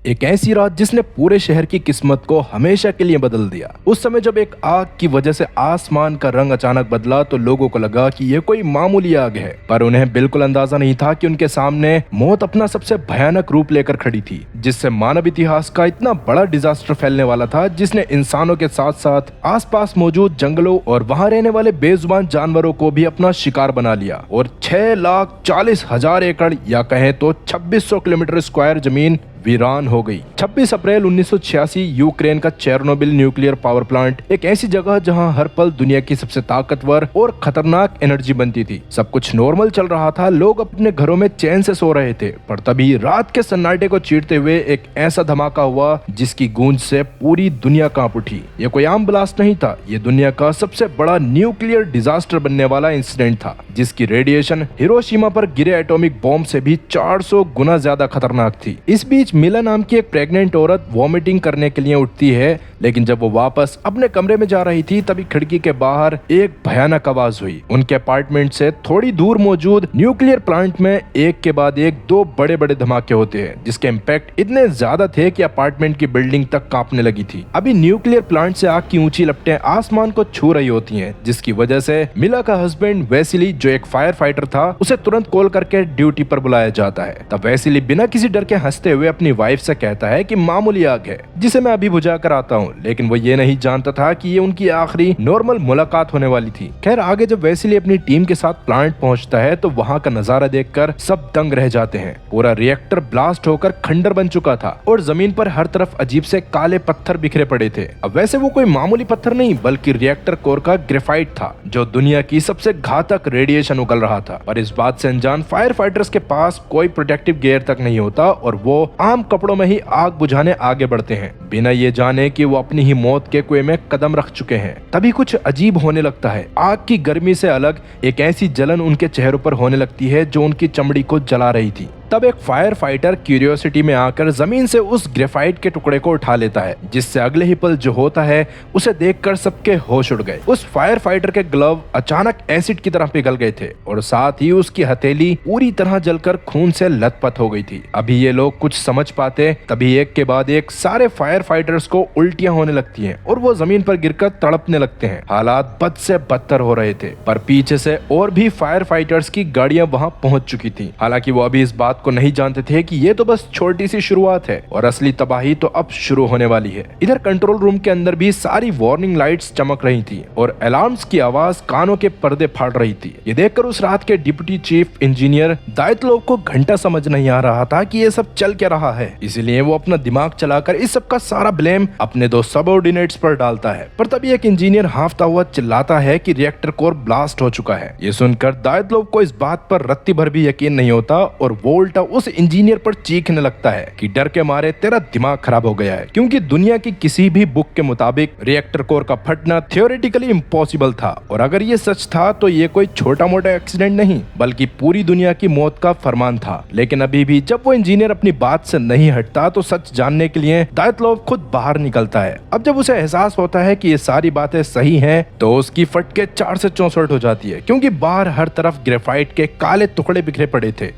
एक ऐसी रात जिसने पूरे शहर की किस्मत को हमेशा के लिए बदल दिया। उस समय जब एक आग की वजह से आसमान का रंग अचानक बदला तो लोगों को लगा कि यह कोई मामूली आग है, पर उन्हें बिल्कुल अंदाजा नहीं था कि उनके सामने मौत अपना सबसे भयानक रूप लेकर खड़ी थी, जिससे मानव इतिहास का इतना बड़ा डिजास्टर फैलने वाला था, जिसने इंसानों के साथ साथ आसपास मौजूद जंगलों और वहां रहने वाले बेजुबान जानवरों को भी अपना शिकार बना लिया और 6,40,000 एकड़ या कहें तो 2600 किलोमीटर स्क्वायर जमीन वीरान हो गई। 26 अप्रैल 1986 यूक्रेन का चेर्नोबिल न्यूक्लियर पावर प्लांट एक ऐसी जगह जहां हर पल दुनिया की सबसे ताकतवर और खतरनाक एनर्जी बनती थी। सब कुछ नॉर्मल चल रहा था, लोग अपने घरों में चैन से सो रहे थे, पर तभी रात के सन्नाटे को चीरते हुए एक ऐसा धमाका हुआ जिसकी गूंज से पूरी दुनिया कांप उठी। ये कोई आम ब्लास्ट नहीं था, ये दुनिया का सबसे बड़ा न्यूक्लियर डिजास्टर बनने वाला इंसिडेंट था, जिसकी रेडिएशन हिरोशिमा पर गिरे एटॉमिक बॉम्ब से भी 400 गुना ज्यादा खतरनाक थी। इस बीच मिला नाम की एक प्रेग्नेंट औरत वॉमिटिंग करने के लिए उठती है, लेकिन जब वो वापस अपने कमरे में जा रही थी तभी खिड़की के बाहर एक भयानक आवाज हुई। उनके अपार्टमेंट से थोड़ी दूर मौजूद न्यूक्लियर प्लांट में एक के बाद एक दो बड़े बड़े धमाके होते हैं, जिसके इम्पैक्ट इतने ज्यादा थे कि अपार्टमेंट की बिल्डिंग तक कांपने लगी थी। अभी न्यूक्लियर प्लांट से आग की ऊंची लपटें आसमान को छू रही होती हैं, जिसकी वजह से मिला का हस्बैंड वेसिली, जो एक फायर फाइटर था, उसे तुरंत कॉल करके ड्यूटी पर बुलाया जाता है। तब वेसिली बिना किसी डर के हंसते हुए अपनी वाइफ से कहता है कि मामूली आग है जिसे मैं अभी बुझा कर आता हूँ, लेकिन वो ये नहीं जानता था कि ये उनकी आखिरी नॉर्मल मुलाकात होने वाली थी। खैर, आगे जब वेसिली अपनी टीम के साथ प्लांट पहुंचता है तो वहां का नजारा देखकर सब दंग रह जाते हैं। पूरा रिएक्टर ब्लास्ट होकर खंडर बन चुका था और जमीन पर हर तरफ अजीब से काले पत्थर बिखरे पड़े थे। अब वैसे वो कोई मामूली पत्थर नहीं बल्कि रिएक्टर कोर का ग्रेफाइट था, जो दुनिया की सबसे घातक रेडिएशन उगल रहा था। पर इस बात से अनजान फायर फाइटर्स के पास कोई प्रोटेक्टिव गियर तक नहीं होता और वो आम कपड़ों में ही आग बुझाने आगे बढ़ते हैं, बिना ये जाने कि वो अपनी ही मौत के कुएं में कदम रख चुके हैं। तभी कुछ अजीब होने लगता है। आग की गर्मी से अलग एक ऐसी जलन उनके चेहरों पर होने लगती है जो उनकी चमड़ी को जला रही थी। तब एक फायर फाइटर क्यूरियोसिटी में आकर जमीन से उस ग्रेफाइट के टुकड़े को उठा लेता है, जिससे अगले ही पल जो होता है उसे देखकर सबके होश उड़ गए। उस फायर फाइटर के ग्लव अचानक एसिड की तरह पिघल गए थे और साथ ही उसकी हथेली पूरी तरह जलकर खून से लथपथ हो गई थी। अभी ये लोग कुछ समझ पाते तभी एक के बाद एक सारे फायर फाइटर्स को उल्टियां होने लगती हैं और वो जमीन पर गिरकर तड़पने लगते हैं। हालात बद से बदतर हो रहे थे, पर पीछे से और भी फायर फाइटर्स की गाड़ियां वहां पहुंच चुकी थी। हालांकि वो अभी इस बात को नहीं जानते थे कि ये तो बस छोटी सी शुरुआत है और असली तबाही तो अब शुरू होने वाली है। इधर कंट्रोल रूम के अंदर भी सारी वार्निंग लाइट्स चमक रही थी और अलार्म्स की आवाज कानों के पर्दे फाड़ रही थी। ये देखकर उस रात के डिप्टी चीफ इंजीनियर दायित्व को घंटा समझ नहीं आ रहा था कि ये सब चल क्या रहा है, इसलिए वो अपना दिमाग चलाकर इस सब का सारा ब्लेम अपने दो सबऑर्डिनेट्स पर डालता है। पर तभी एक इंजीनियर हांफता हुआ चिल्लाता है कि रिएक्टर कोर ब्लास्ट हो चुका है। ये सुनकर दायित्व को इस बात पर रत्ती भर भी यकीन नहीं होता और वो उल्टा उस इंजीनियर पर चीखने लगता है कि डर के मारे तेरा दिमाग खराब हो गया है, क्योंकि दुनिया की किसी भी बुक के मुताबिक रिएक्टर कोर का फटना थियोरेटिकली इम्पॉसिबल था और अगर ये सच था तो ये कोई छोटा मोटा एक्सीडेंट नहीं बल्कि पूरी दुनिया की मौत का फरमान था। लेकिन अभी भी जब वो इंजीनियर अपनी बात से नहीं हटता तो सच जानने के लिए दायित्व खुद बाहर निकलता है। अब जब उसे एहसास होता है कि ये सारी बातें सही हैं तो उसकी फटके 4 से 64 हो जाती है, क्योंकि बाहर हर तरफ ग्रेफाइट के काले टुकड़े बिखरे पड़े थे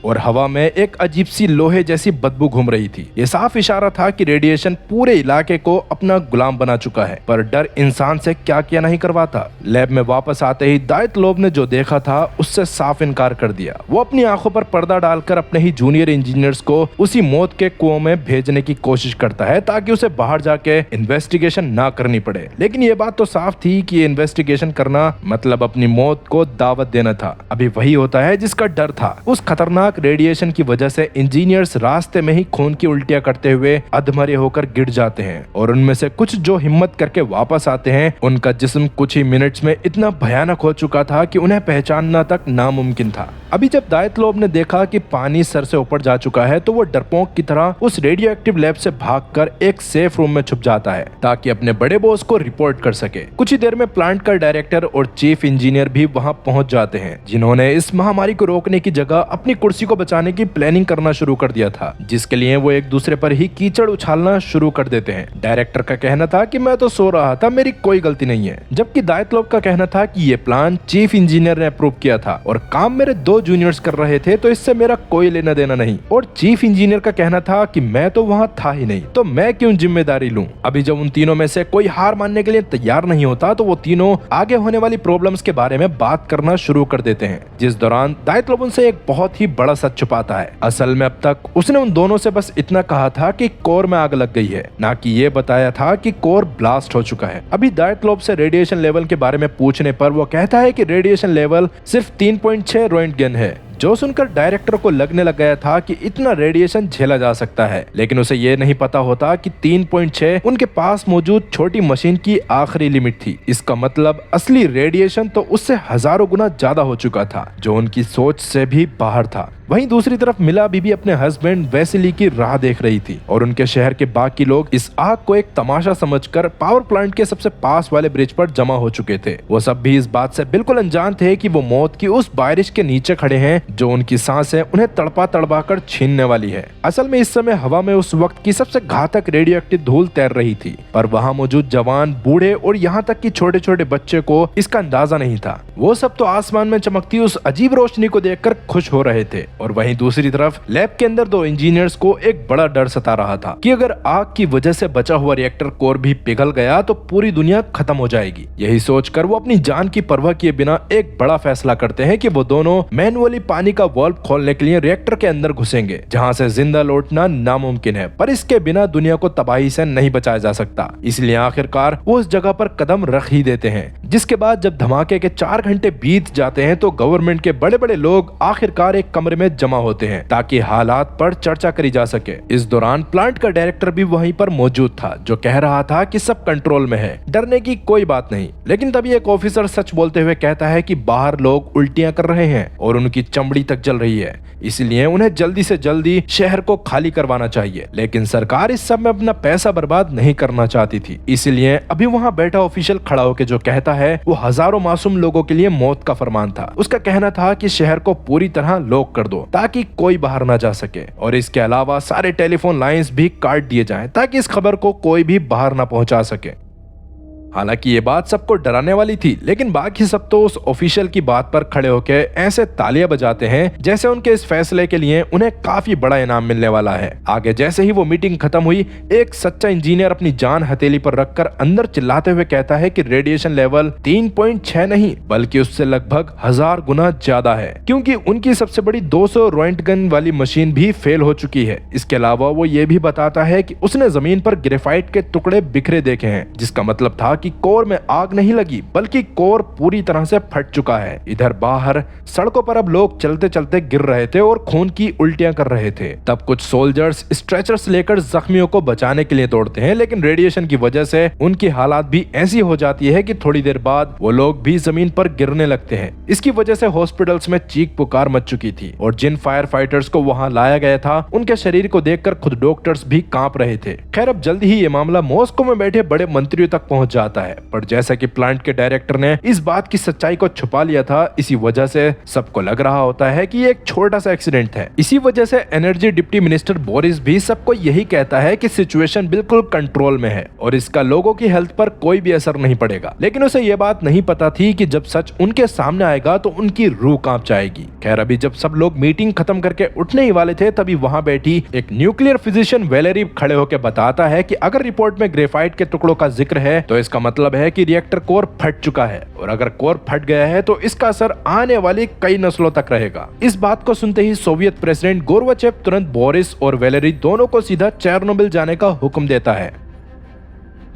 और हवा में एक अजीब सी लोहे जैसी बदबू घूम रही थी। ये साफ इशारा था कि रेडिएशन पूरे इलाके को अपना गुलाम बना चुका है, पर डर इंसान से क्या किया नहीं करवाता। लैब में वापस आते ही दायित्व ने जो देखा था उससे साफ इनकार कर दिया। वो अपनी आंखों पर पर्दा डालकर अपने ही जूनियर इंजीनियर्स को उसी मौत के कुएं में भेजने की कोशिश करता है ताकि उसे बाहर जाके इन्वेस्टिगेशन ना करनी पड़े। लेकिन ये बात तो साफ थी कि ये इन्वेस्टिगेशन करना मतलब अपनी मौत को दावत देना था। अभी वही होता है जिसका डर था। उस खतरनाक रेडिएशन की वजह से इंजीनियर्स रास्ते में ही खून की उल्टियां करते हुए अधमरे होकर गिर जाते हैं और उनमें से कुछ जो हिम्मत करके वापस आते हैं उनका जिस्म कुछ ही मिनट्स में इतना भयानक हो चुका था कि उन्हें पहचानना तक नामुमकिन था। अभी जब दायित्व ने देखा कि पानी सर से ऊपर जा चुका है तो वो डरपोक की तरह उस रेडियो एक्टिव लैब से भागकर एक सेफ रूम में छुप जाता है ताकि अपने बड़े बॉस को रिपोर्ट कर सके। कुछ ही देर में प्लांट का डायरेक्टर और चीफ इंजीनियर भी वहां पहुंच जाते हैं, जिन्होंने इस महामारी को रोकने की जगह अपनी कुर्सी किसी को बचाने की प्लानिंग करना शुरू कर दिया था, जिसके लिए वो एक दूसरे पर ही कीचड़ उछालना शुरू कर देते हैं। डायरेक्टर का कहना था कि मैं तो सो रहा था, मेरी कोई गलती नहीं है, जबकि दायतलोव का कहना था कि ये प्लान चीफ इंजीनियर ने अप्रूव किया था और काम मेरे 2 जूनियर्स कर रहे थे, तो इससे मेरा कोई लेना देना नहीं। और चीफ इंजीनियर का कहना था कि मैं तो वहाँ था ही नहीं, तो मैं क्यों जिम्मेदारी लूं। अभी जब उन तीनों में से कोई हार मानने के लिए तैयार नहीं होता, तो वो तीनों आगे होने वाली प्रॉब्लम्स के बारे में बात करना शुरू कर देते हैं, जिस दौरान दायतलोव उनसे एक बहुत ही बड़ा सच छुपाता है। असल में अब तक उसने उन दोनों से बस इतना कहा था कि कोर में आग लग गई है, ना कि ये बताया था कि कोर ब्लास्ट हो चुका है। अभी दायतलोव से रेडिएशन लेवल के बारे में पूछने पर वो कहता है कि रेडिएशन लेवल सिर्फ 3.6 रोएंटगन है, जो सुनकर डायरेक्टर को लगने लग गया था कि इतना रेडिएशन झेला जा सकता है, लेकिन उसे ये नहीं पता होता कि 3.6 उनके पास मौजूद छोटी मशीन की आखिरी लिमिट थी। इसका मतलब असली रेडिएशन तो उससे हजारों गुना ज्यादा हो चुका था, जो उनकी सोच से भी बाहर था। वहीं दूसरी तरफ मिला बीबी अपने हस्बैंड वेसिली की राह देख रही थी और उनके शहर के बाकी लोग इस आग को एक तमाशा समझकर पावर प्लांट के सबसे पास वाले ब्रिज पर जमा हो चुके थे। वो सब भी इस बात से बिल्कुल अनजान थे कि वो मौत की उस बारिश के नीचे खड़े हैं, जो उनकी सांसें उन्हें तड़पा तड़पा कर छीनने वाली है। असल में इस समय हवा में उस वक्त की सबसे घातक रेडियोएक्टिव धूल तैर रही थी, पर वहाँ मौजूद जवान, बूढ़े और यहाँ तक कि छोटे छोटे बच्चे को इसका अंदाजा नहीं था। वो सब तो आसमान में चमकती उस अजीब रोशनी को देखकर खुश हो रहे थे, और वहीं दूसरी तरफ लैब के अंदर 2 इंजीनियर्स को एक बड़ा डर सता रहा था कि अगर आग की वजह से बचा हुआ रिएक्टर कोर भी पिघल गया तो पूरी दुनिया खत्म हो जाएगी। यही सोचकर वो अपनी जान की परवाह किए बिना एक बड़ा फैसला करते हैं कि वो दोनों मैनुअली पानी का वाल्व खोलने के लिए रिएक्टर के अंदर घुसेंगे, जहां से जिंदा लौटना नामुमकिन है, पर इसके बिना दुनिया को तबाही से नहीं बचाया जा सकता। इसलिए आखिरकार वो उस जगह पर कदम रख ही देते हैं, जिसके बाद जब धमाके के 4 घंटे बीत जाते हैं तो गवर्नमेंट के बड़े बड़े लोग आखिरकार एक कमरे में जमा होते हैं ताकि हालात पर चर्चा करी जा सके। इस दौरान प्लांट का डायरेक्टर भी वहीं पर मौजूद था, जो कह रहा था कि सब कंट्रोल में है, डरने की कोई बात नहीं। लेकिन तभी एक ऑफिसर सच बोलते हुए कहता है कि बाहर लोग उल्टियां कर रहे हैं और उनकी चमड़ी तक जल रही है, इसलिए उन्हें जल्दी से जल्दी शहर को खाली करवाना चाहिए। लेकिन सरकार इस सब में अपना पैसा बर्बाद नहीं करना चाहती थी, इसलिए अभी वहाँ बैठा ऑफिशियल खड़ा होकर जो कहता है वो हजारों मासूम लोगों के लिए मौत का फरमान था। उसका कहना था कि शहर को पूरी तरह लॉक कर दो ताकि कोई बाहर ना जा सके, और इसके अलावा सारे टेलीफोन लाइंस भी काट दिए जाएं ताकि इस खबर को कोई भी बाहर ना पहुंचा सके। हालांकि ये बात सबको डराने वाली थी, लेकिन बाकी सब तो उस ऑफिशियल की बात पर खड़े होकर ऐसे तालियां बजाते हैं जैसे उनके इस फैसले के लिए उन्हें काफी बड़ा इनाम मिलने वाला है। आगे जैसे ही वो मीटिंग खत्म हुई, एक सच्चा इंजीनियर अपनी जान हथेली पर रखकर अंदर चिल्लाते हुए कहता है कि रेडिएशन लेवल 3.6 नहीं बल्कि उससे लगभग 1000 गुना ज्यादा है, क्योंकि उनकी सबसे बड़ी 200 रोएंटगन वाली मशीन भी फेल हो चुकी है। इसके अलावा वो ये भी बताता है कि उसने जमीन पर ग्रेफाइट के टुकड़े बिखरे देखे हैं, जिसका मतलब था कि कोर में आग नहीं लगी बल्कि कोर पूरी तरह से फट चुका है। इधर बाहर सड़कों पर अब लोग चलते चलते गिर रहे थे और खून की उल्टियां कर रहे थे। तब कुछ सोल्जर्स स्ट्रेचर्स लेकर जख्मियों को बचाने के लिए दौड़ते हैं, लेकिन रेडिएशन की वजह से उनकी हालात भी ऐसी हो जाती है कि थोड़ी देर बाद वो लोग भी जमीन पर गिरने लगते हैं। इसकी वजह से हॉस्पिटल्स में चीख पुकार मच चुकी थी और जिन फायर फाइटर्स को वहां लाया गया था उनके शरीर को देखकर खुद डॉक्टर्स भी कांप रहे थे। खैर अब जल्दी ही ये मामला मॉस्को में बैठे बड़े मंत्रियों तक पहुंच जाता है, पर जैसा कि प्लांट के डायरेक्टर ने इस बात की सच्चाई को छुपा लिया था, इसी वजह से सबको लग रहा होता है कि ये एक छोटा सा एक्सीडेंट है। इसी वजह से एनर्जी डिप्टी मिनिस्टर बोरिस भी सबको यही कहता है कि सिचुएशन बिल्कुल कंट्रोल में है और इसका लोगों की हेल्थ पर कोई भी असर नहीं पड़ेगा। लेकिन उसे ये बात नहीं पता थी कि जब सच उनके सामने आएगा तो उनकी रूह कांप जाएगी। खैर अभी जब सब लोग मीटिंग खत्म करके उठने ही वाले थे, तभी वहां बैठी एक न्यूक्लियर फिजिशियन वेलेरी खड़े होकर बताता है कि अगर रिपोर्ट में ग्रेफाइट के टुकड़ों का जिक्र है तो इसका मतलब है कि रिएक्टर कोर फट चुका है, और अगर कोर फट गया है तो इसका असर आने वाली कई नस्लों तक रहेगा। इस बात को सुनते ही सोवियत प्रेसिडेंट गोर्बाचेव तुरंत बोरिस और वेलेरी दोनों को सीधा चेर्नोबिल जाने का हुक्म देता है,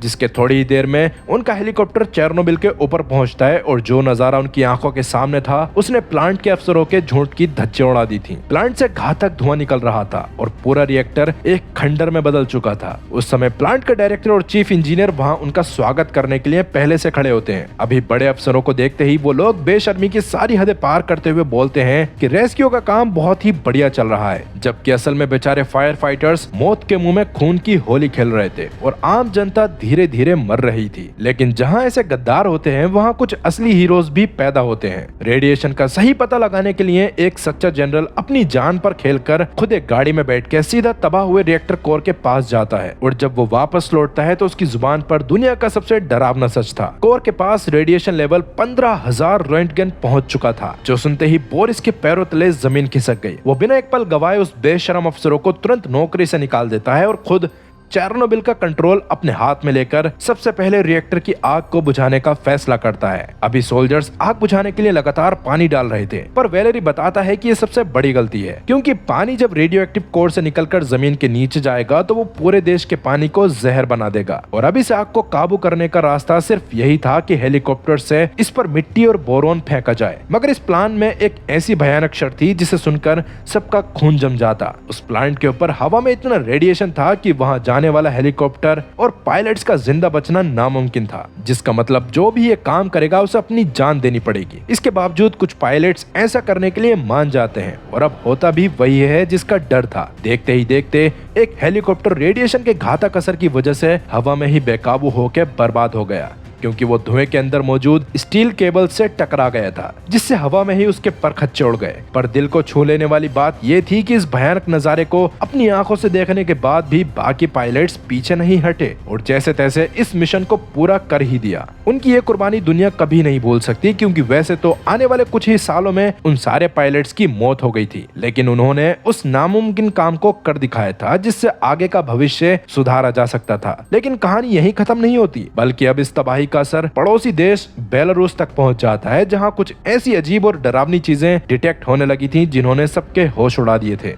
जिसके थोड़ी ही देर में उनका हेलीकॉप्टर चेर्नोबिल के ऊपर पहुंचता है और जो नजारा उनकी आंखों के सामने था उसने प्लांट के अफसरों के झूठ की धज्जियां उड़ा दी थी। प्लांट से घातक धुआं निकल रहा था और पूरा रिएक्टर एक खंडर में बदल चुका था। उस समय प्लांट का डायरेक्टर और चीफ इंजीनियर वहां उनका स्वागत करने के लिए पहले से खड़े होते हैं। अभी बड़े अफसरों को देखते ही वो लोग बेशर्मी की सारी हदें पार करते हुए बोलते हैं कि रेस्क्यू का काम बहुत ही बढ़िया चल रहा है, जबकि असल में बेचारे फायर फाइटर्स मौत के मुंह में खून की होली खेल रहे थे और आम जनता धीरे धीरे मर रही थी। लेकिन जहाँ ऐसे गद्दार होते हैं वहाँ कुछ असली हीरोज भी पैदा होते हैं। रेडिएशन का सही पता लगाने के लिए एक सच्चा जनरल अपनी जान पर खेलकर खुद एक गाड़ी में बैठ के सीधा तबाह हुए रिएक्टर कोर के पास जाता है, और जब वो वापस लौटता है तो उसकी जुबान पर दुनिया का सबसे डरावना सच था। कोर के पास रेडिएशन लेवल 15,000 रोएंटगन पहुंच चुका था, जो सुनते ही बोरिस के पैरों तले जमीन खिसक गई। वो बिना एक पल गवाए उस बेशरम अफसरों को तुरंत नौकरी से निकाल देता है और खुद चेर्नोबिल का कंट्रोल अपने हाथ में लेकर सबसे पहले रिएक्टर की आग को बुझाने का फैसला करता है। अभी सोल्जर्स आग बुझाने के लिए लगातार पानी डाल रहे थे, पर वैलेरी बताता है कि ये सबसे बड़ी गलती है, क्योंकि पानी जब रेडियो एक्टिव कोर से निकलकर जमीन के नीचे जाएगा तो वो पूरे देश के पानी को जहर बना देगा। और अभी इस आग को काबू करने का रास्ता सिर्फ यही था कि हेलीकॉप्टर से इस पर मिट्टी और बोरोन फेंका जाए। मगर इस प्लान में एक ऐसी भयानक शर्त थी जिसे सुनकर सबका खून जम जाता। उस प्लांट के ऊपर हवा में इतना रेडिएशन था कि वहां जाने वाला हेलीकॉप्टर और पायलट्स का जिंदा बचना नामुमकिन था, जिसका मतलब जो भी ये काम करेगा उसे अपनी जान देनी पड़ेगी। इसके बावजूद कुछ पायलट्स ऐसा करने के लिए मान जाते हैं, और अब होता भी वही है जिसका डर था। देखते ही देखते एक हेलीकॉप्टर रेडिएशन के घातक असर की वजह से हवा में ही बेकाबू होकर बर्बाद हो गया, क्योंकि वो धुएं के अंदर मौजूद स्टील केबल से टकरा गया था, जिससे हवा में ही उसके परखच्चे उड़ गए। पर दिल को छू लेने वाली बात ये थी कि इस भयानक नजारे को अपनी आंखों से देखने के बाद भी बाकी पायलट्स पीछे नहीं हटे और जैसे तैसे इस मिशन को पूरा कर ही दिया। उनकी ये कुर्बानी दुनिया कभी नहीं भूल सकती, क्योंकि वैसे तो आने वाले कुछ ही सालों में उन सारे पायलट्स की मौत हो गई थी, लेकिन उन्होंने उस नामुमकिन काम को कर दिखाया था जिससे आगे का भविष्य सुधारा जा सकता था। लेकिन कहानी यही खत्म नहीं होती, बल्कि अब इस तबाही का असर पड़ोसी देश बेलारूस तक पहुंच जाता है, जहां कुछ ऐसी अजीब और डरावनी चीजें डिटेक्ट होने लगी थीं जिन्होंने सबके होश उड़ा दिए थे।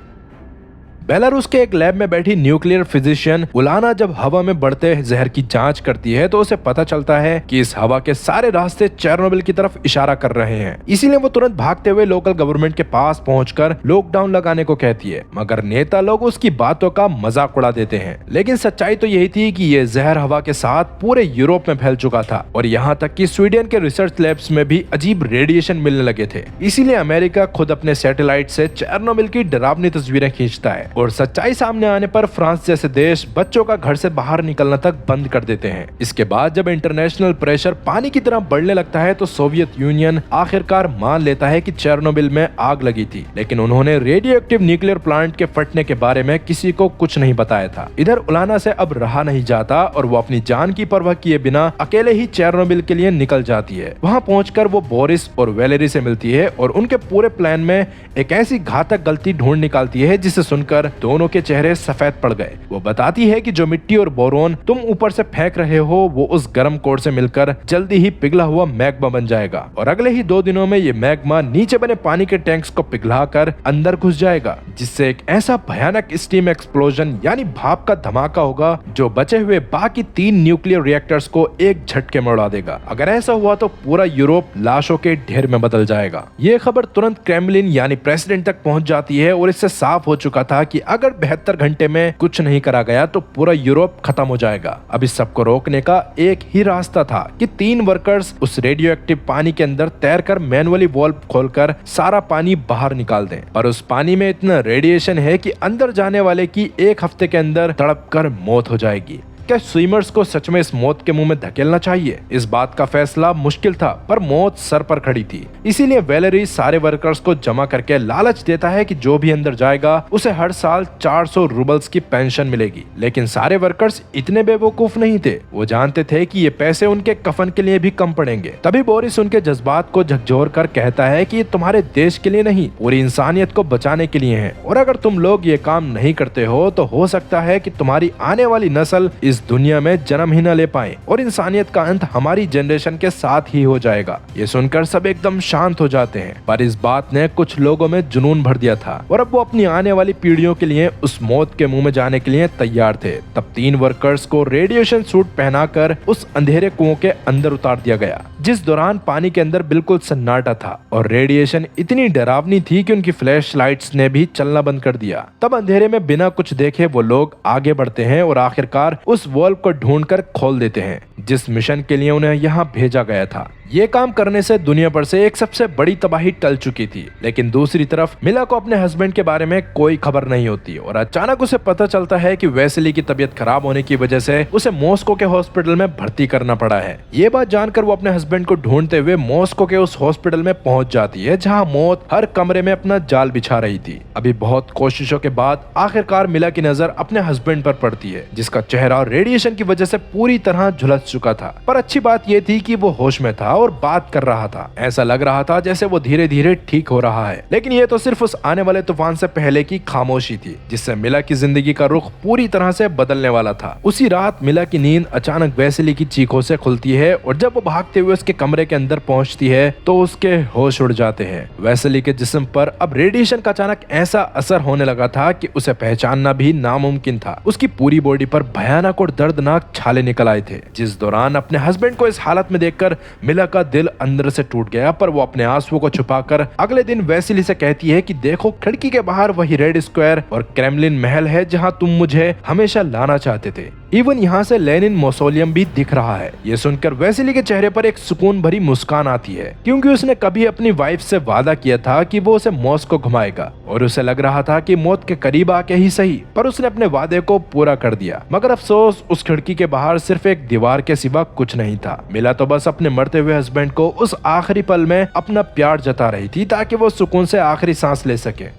बेलारूस के एक लैब में बैठी न्यूक्लियर फिजिशियन उलाना जब हवा में बढ़ते जहर की जांच करती है तो उसे पता चलता है कि इस हवा के सारे रास्ते चेर्नोबिल की तरफ इशारा कर रहे हैं। इसीलिए वो तुरंत भागते हुए लोकल गवर्नमेंट के पास पहुंचकर लॉकडाउन लगाने को कहती है, मगर नेता लोग उसकी बातों का मजाक उड़ा देते हैं। लेकिन सच्चाई तो यही थी कि ये जहर हवा के साथ पूरे यूरोप में फैल चुका था, और यहाँ तक कि स्वीडन के रिसर्च लैब्स में भी अजीब रेडिएशन मिलने लगे थे। इसीलिए अमेरिका खुद अपने सैटेलाइट से चेर्नोबिल की डरावनी तस्वीरें खींचता है, और सच्चाई सामने आने पर फ्रांस जैसे देश बच्चों का घर से बाहर निकलना तक बंद कर देते हैं। इसके बाद जब इंटरनेशनल प्रेशर पानी की तरह बढ़ने लगता है तो सोवियत यूनियन आखिरकार मान लेता है कि चेर्नोबिल में आग लगी थी, लेकिन उन्होंने रेडियो एक्टिव न्यूक्लियर प्लांट के फटने के बारे में किसी को कुछ नहीं बताया था। इधर उलाना से अब रहा नहीं जाता और वो अपनी जान की परवाह किए बिना अकेले ही चेर्नोबिल के लिए निकल जाती है। वहाँ पहुंचकर वो बोरिस और वैलेरी से मिलती है और उनके पूरे प्लान में एक ऐसी घातक गलती ढूंढ निकालती है जिसे सुनकर दोनों के चेहरे सफेद पड़ गए। वो बताती है कि जो मिट्टी और बोरोन तुम ऊपर से फेंक रहे हो वो उस गर्म कोर से मिलकर जल्दी ही पिघला हुआ मैग्मा बन जाएगा, और अगले ही 2 दिनों में ये मैग्मा नीचे बने पानी के टैंक्स को पिघलाकर अंदर घुस जाएगा, जिससे एक ऐसा भयानक स्टीम एक्सप्लोजन यानी भाप का धमाका होगा जो बचे हुए बाकी 3 न्यूक्लियर रिएक्टर्स को एक झटके में उड़ा देगा। अगर ऐसा हुआ तो पूरा यूरोप लाशों के ढेर में बदल जाएगा। ये खबर तुरंत क्रेमलिन यानी प्रेसिडेंट तक पहुंच जाती है, और इससे साफ हो चुका था कि अगर 72 घंटे में कुछ नहीं करा गया तो पूरा यूरोप खत्म हो जाएगा। अब इस सबको रोकने का एक ही रास्ता था कि 3 वर्कर्स उस रेडियो एक्टिव पानी के अंदर तैरकर मैनुअली वाल्व खोलकर सारा पानी बाहर निकाल दें। पर उस पानी में इतना रेडिएशन है कि अंदर जाने वाले की 1 हफ्ते के अंदर तड़पकर मौत हो जाएगी। क्या स्विमर्स को सच में इस मौत के मुंह में धकेलना चाहिए? इस बात का फैसला मुश्किल था, पर मौत सर पर खड़ी थी। इसीलिए वैलेरी सारे वर्कर्स को जमा करके लालच देता है कि जो भी अंदर जाएगा उसे हर साल 400 रूबल्स की पेंशन मिलेगी। लेकिन सारे वर्कर्स इतने बेवकूफ नहीं थे, वो जानते थे कि ये पैसे उनके कफन के लिए भी कम पड़ेंगे। तभी बोरिस उनके जज्बात को झकझोर कर कहता है कि ये तुम्हारे देश के लिए नहीं, पूरी इंसानियत को बचाने के लिए है, और अगर तुम लोग ये काम नहीं करते हो तो हो सकता है कि तुम्हारी आने वाली नस्ल इस दुनिया में जन्म ही न ले पाए और इंसानियत का अंत हमारी जनरेशन के साथ ही हो जाएगा। ये सुनकर सब एकदम शांत हो जाते हैं, पर इस बात ने कुछ लोगों में जुनून भर दिया था और अब वो अपनी आने वाली पीढ़ियों के लिए उस मौत के मुंह में जाने के लिए तैयार थे। तब 3 वर्कर्स को रेडिएशन सूट पहनाकर उस अंधेरे कुओं के अंदर उतार दिया गया, जिस दौरान पानी के अंदर बिल्कुल सन्नाटा था और रेडिएशन इतनी डरावनी थी कि उनकी फ्लैश लाइट्स ने भी चलना बंद कर दिया। तब अंधेरे में बिना कुछ देखे वो लोग आगे बढ़ते हैं और आखिरकार उस वॉल्व को ढूंढकर खोल देते हैं जिस मिशन के लिए उन्हें यहाँ भेजा गया था। ये काम करने से दुनिया भर से एक सबसे बड़ी तबाही टल चुकी थी, लेकिन दूसरी तरफ मिला को अपने हस्बैंड के बारे में कोई खबर नहीं होती और अचानक उसे पता चलता है कि वेसेली की तबीयत खराब होने की वजह से उसे मॉस्को के हॉस्पिटल में भर्ती करना पड़ा है। ये बात जानकर वो अपने हस्बैंड को ढूंढते हुए मॉस्को के उस हॉस्पिटल में पहुंच जाती है, जहां मौत हर कमरे में अपना जाल बिछा रही थी। अभी बहुत कोशिशों के बाद आखिरकार मिला की नजर अपने हस्बैंड पर पड़ती है, जिसका चेहरा रेडिएशन की वजह से पूरी तरह झुलस चुका था। पर अच्छी बात यह थी कि वो होश में था और बात कर रहा था। ऐसा लग रहा था जैसे वो धीरे धीरे ठीक हो रहा है, लेकिन ये तो सिर्फ उस आने वाले तूफान से पहले की खामोशी थी, जिससे मिला की जिंदगी का रुख पूरी तरह से बदलने वाला था। उसी रात मिला की नींद अचानक वेसेली की चीखों से खुलती है और जब वो भागते हुए उसके कमरे के अंदर पहुंचती है तो उसके होश उड़ जाते हैं। वेसेली के जिस्म पर अब रेडिएशन का अचानक ऐसा असर होने लगा था कि उसे पहचानना भी नामुमकिन था। उसकी पूरी बॉडी पर भयानक और दर्दनाक छाले निकल आए थे, जिस दौरान अपने हस्बैंड को इस हालत में देखकर मिला का दिल अंदर से टूट गया। पर वो अपने आंसुओं को छुपाकर अगले दिन वेसेली से कहती है कि देखो, खिड़की के बाहर वही रेड स्क्वायर और क्रेमलिन महल है जहां तुम मुझे हमेशा लाना चाहते थे। इवन यहाँ से लेनिन मौसोलियम भी दिख रहा है। ये सुनकर वेसेली के चेहरे पर एक सुकून भरी मुस्कान आती है, क्योंकि उसने कभी अपनी वाइफ से वादा किया था कि वो उसे मॉस्को घुमाएगा और उसे लग रहा था कि मौत के करीब आके ही सही, पर उसने अपने वादे को पूरा कर दिया। मगर अफसोस, उस खिड़की के बाहर सिर्फ एक दीवार के सिवा कुछ नहीं था। मिला तो बस अपने मरते हुए हस्बैंड को उस आखिरी पल में अपना प्यार जता रही थी ताकि वो सुकून से आखिरी सांस ले सके।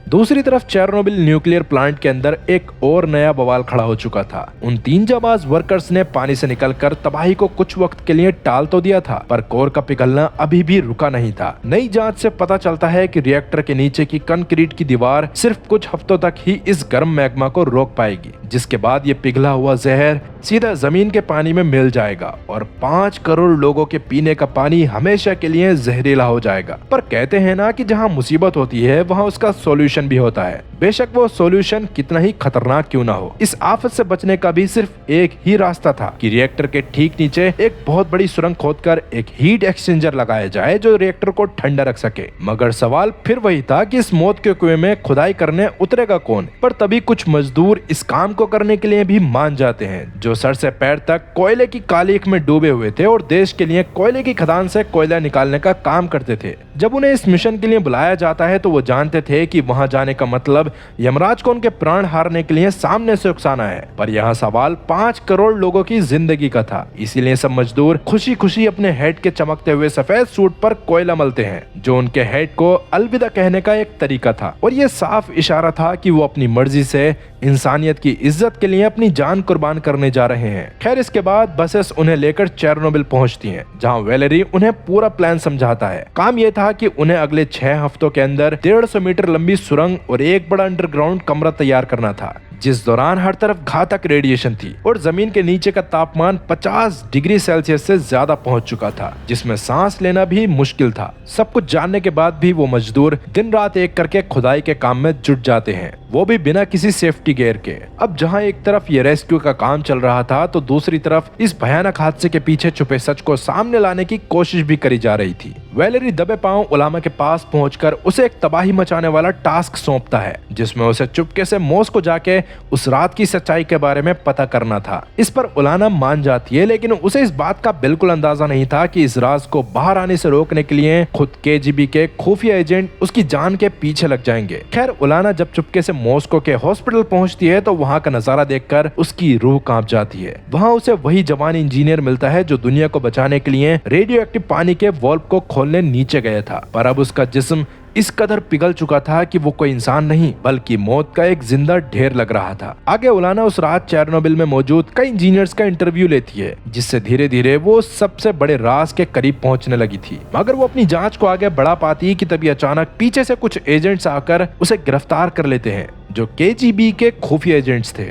दूसरी तरफ चेरनोबिल न्यूक्लियर प्लांट के अंदर एक और नया बवाल खड़ा हो चुका था। उन 3 जाबाज वर्कर्स ने पानी से निकलकर तबाही को कुछ वक्त के लिए टाल तो दिया था, पर कोर का पिघलना अभी भी रुका नहीं था। नई जांच से पता चलता है कि रिएक्टर के नीचे की कंक्रीट की दीवार सिर्फ कुछ हफ्तों तक ही इस गर्म मैग्मा को रोक पाएगी, जिसके बाद ये पिघला हुआ जहर सीधा जमीन के पानी में मिल जाएगा और 5 करोड़ लोगों के पीने का पानी हमेशा के लिए जहरीला हो जाएगा। पर कहते हैं ना कि जहाँ मुसीबत होती है वहाँ उसका सॉल्यूशन भी होता है, बेशक वो सॉल्यूशन कितना ही खतरनाक क्यों ना हो। इस आफत से बचने का भी सिर्फ एक ही रास्ता था कि रिएक्टर के ठीक नीचे एक बहुत बड़ी सुरंग खोदकर एक हीट एक्सचेंजर लगाया जाए जो रिएक्टर को ठंडा रख सके। मगर सवाल फिर वही था कि इस मौत के कुएं में खुदाई करने उतरेगा कौन। पर तभी कुछ मजदूर इस काम को करने के लिए भी मान जाते हैं, जो सर से पैर तक कोयले की कालीख में डूबे हुए थे और देश के लिए कोयले की खदान से कोयला निकालने का काम करते थे। जब उन्हें इस मिशन के लिए बुलाया जाता है तो वो जानते थे कि वहां जाने का मतलब यमराज को उनके प्राण हारने के लिए सामने से उकसाना है। पर यहाँ सवाल 5 करोड़ लोगों की जिंदगी का था, इसीलिए सब मजदूर खुशी खुशी अपने हेड के चमकते हुए सफेद सूट पर कोयला मलते हैं, जो उनके हेड को अलविदा कहने का एक तरीका था। और ये साफ इशारा था कि वो अपनी मर्जी से इंसानियत की इज्जत के लिए अपनी जान कुर्बान करने जा रहे हैं। खैर, इसके बाद बसेस उन्हें लेकर चेरनोबिल पहुंचती हैं, जहां वेलेरी उन्हें पूरा प्लान समझाता है। काम यह था कि उन्हें अगले 6 हफ्तों के अंदर 150 मीटर लंबी सुरंग और एक बड़ा अंडरग्राउंड कमरा तैयार करना था, जिस दौरान हर तरफ घातक रेडिएशन थी और जमीन के नीचे का तापमान 50 डिग्री सेल्सियस से ज्यादा पहुंच चुका था, जिसमें सांस लेना भी मुश्किल था। सब कुछ जानने के बाद भी वो मजदूर दिन रात एक करके खुदाई के काम में जुट जाते हैं, वो भी बिना किसी सेफ्टी गियर के। अब जहां एक तरफ ये रेस्क्यू का काम चल रहा था तो दूसरी तरफ इस भयानक हादसे के पीछे छुपे सच को सामने लाने की कोशिश भी करी जा रही थी। वेलेरी दबे पांव उलामा के पास पहुंचकर उसे एक तबाही मचाने वाला टास्क सौंपता है, जिसमें उसे चुपके से मॉस्को जाके उस रात की सच्चाई के बारे में पता करना था। इस पर उलाना मान जाती है, लेकिन उसे इस बात का बिल्कुल अंदाजा नहीं था कि इस राज को बाहर आने से रोकने के लिए खुद केजीबी के खुफिया एजेंट उसकी जान के पीछे लग जाएंगे। खैर, उलाना जब चुपके से मॉस्को के हॉस्पिटल पहुंचती है तो वहां का नजारा देखकर उसकी रूह कांप जाती है। वहां उसे वही जवान इंजीनियर मिलता है जो दुनिया को बचाने के लिए रेडियो एक्टिव पानी के वाल्व को खोलने नीचे गया था, पर अब उसका जिस्म इस कदर पिघल चुका था कि वो कोई इंसान नहीं बल्कि मौत का एक जिंदा ढेर लग रहा था। आगे उलाना उस रात चेरनोबिल में मौजूद कई इंजीनियर्स का इंटरव्यू लेती है, जिससे धीरे धीरे वो सबसे बड़े राज के करीब पहुंचने लगी थी। मगर वो अपनी जांच को आगे बढ़ा पाती कि तभी अचानक पीछे से कुछ एजेंट्स आकर उसे गिरफ्तार कर लेते हैं, जो केजीबी के खुफिया एजेंट्स थे।